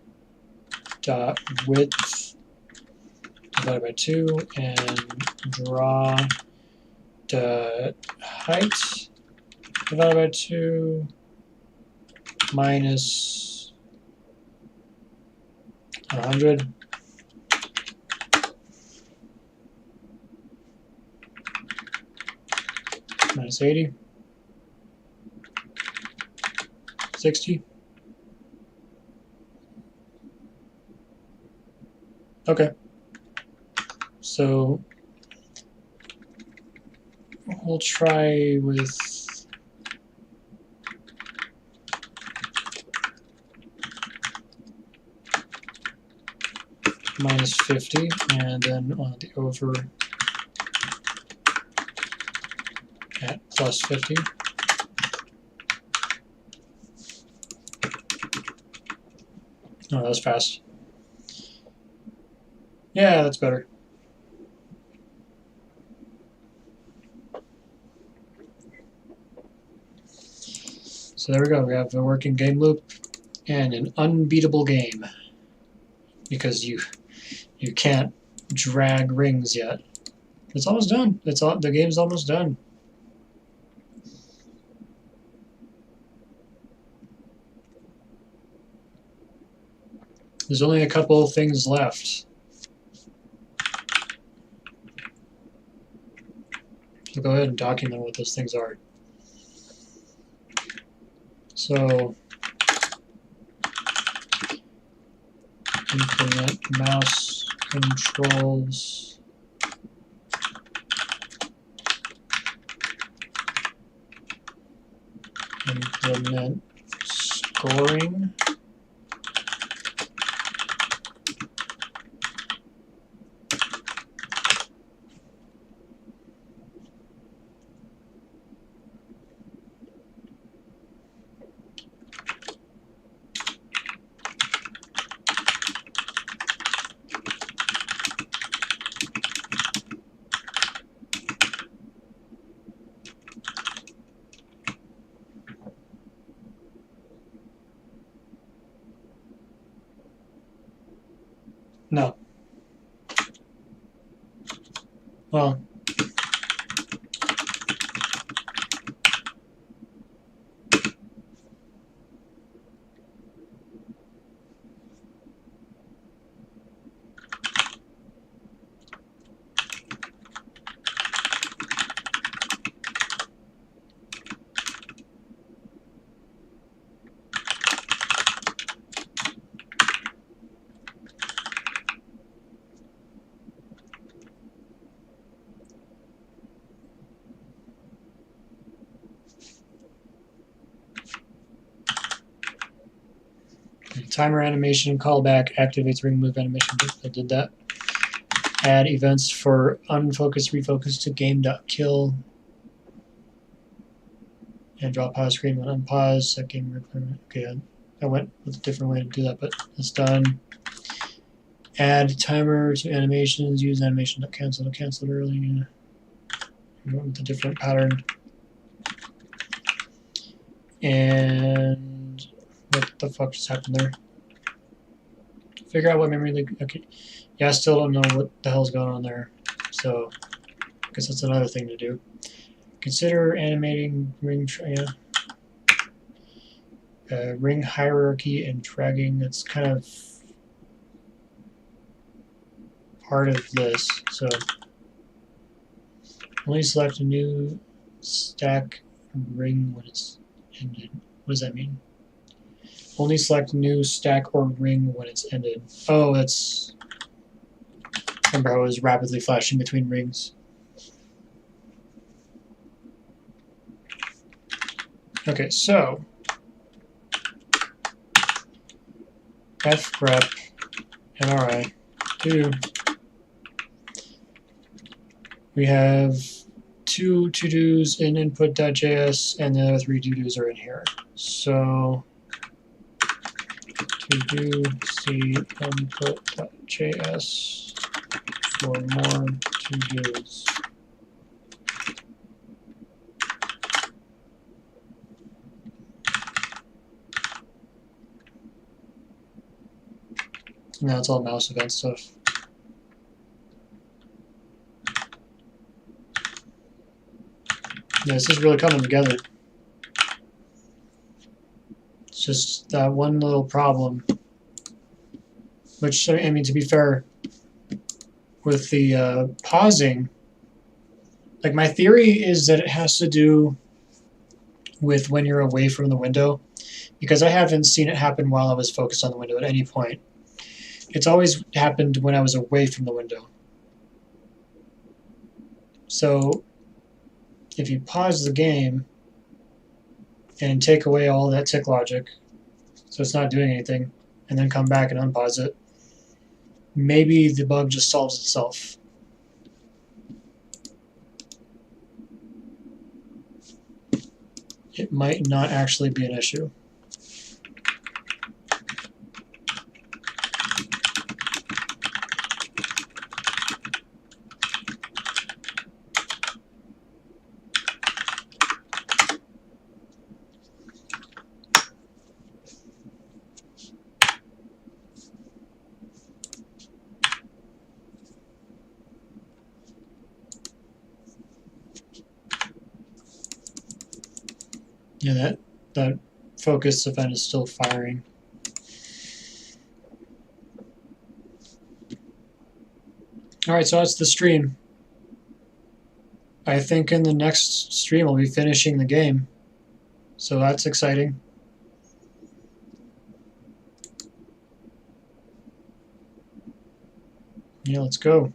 divided by 2 and draw.height divided by 2 minus 100. Minus 80. 60. Okay. So we'll try with minus 50, and then on the over at plus 50. Oh, that was fast. Yeah, that's better. So there we go. We have a working game loop and an unbeatable game because you can't drag rings yet. It's almost done. The game's almost done. There's only a couple of things left. So go ahead and document what those things are. So implement mouse controls implement scoring. No. Well, Timer animation callback activates ring move animation. I did that. Add events for unfocus, refocus to game.kill. And draw pause screen when unpause. Set game requirement. Okay, I went with a different way to do that, but it's done. Add timer to animations. Use animation to cancel it early. With a different pattern. And what the fuck just happened there? Figure out what memory leak. Okay, yeah, I still don't know what the hell's going on there. So, I guess that's another thing to do. Consider animating ring. Ring hierarchy and dragging. That's kind of part of this. So, only select a new stack ring when it's ended. What does that mean? Only select new stack or ring when it's ended. Oh, that's... Remember how it was rapidly flashing between rings. Okay, so... fgrep nri 2. We have 2 to-dos in input.js, and the other 3 to-dos are in here. So... to-do c input.js for more to-dos. Now it's all mouse event stuff. Yeah, this is really coming together. It's just that one little problem. Which, I mean, to be fair, with the pausing, like my theory is that it has to do with when you're away from the window, because I haven't seen it happen while I was focused on the window at any point. It's always happened when I was away from the window. So if you pause the game and take away all that tick logic, so it's not doing anything, and then come back and unpause it, maybe the bug just solves itself. It might not actually be an issue. Yeah, that focus event is still firing. Alright, so that's the stream. I think in the next stream I'll be finishing the game. So that's exciting. Yeah, let's go.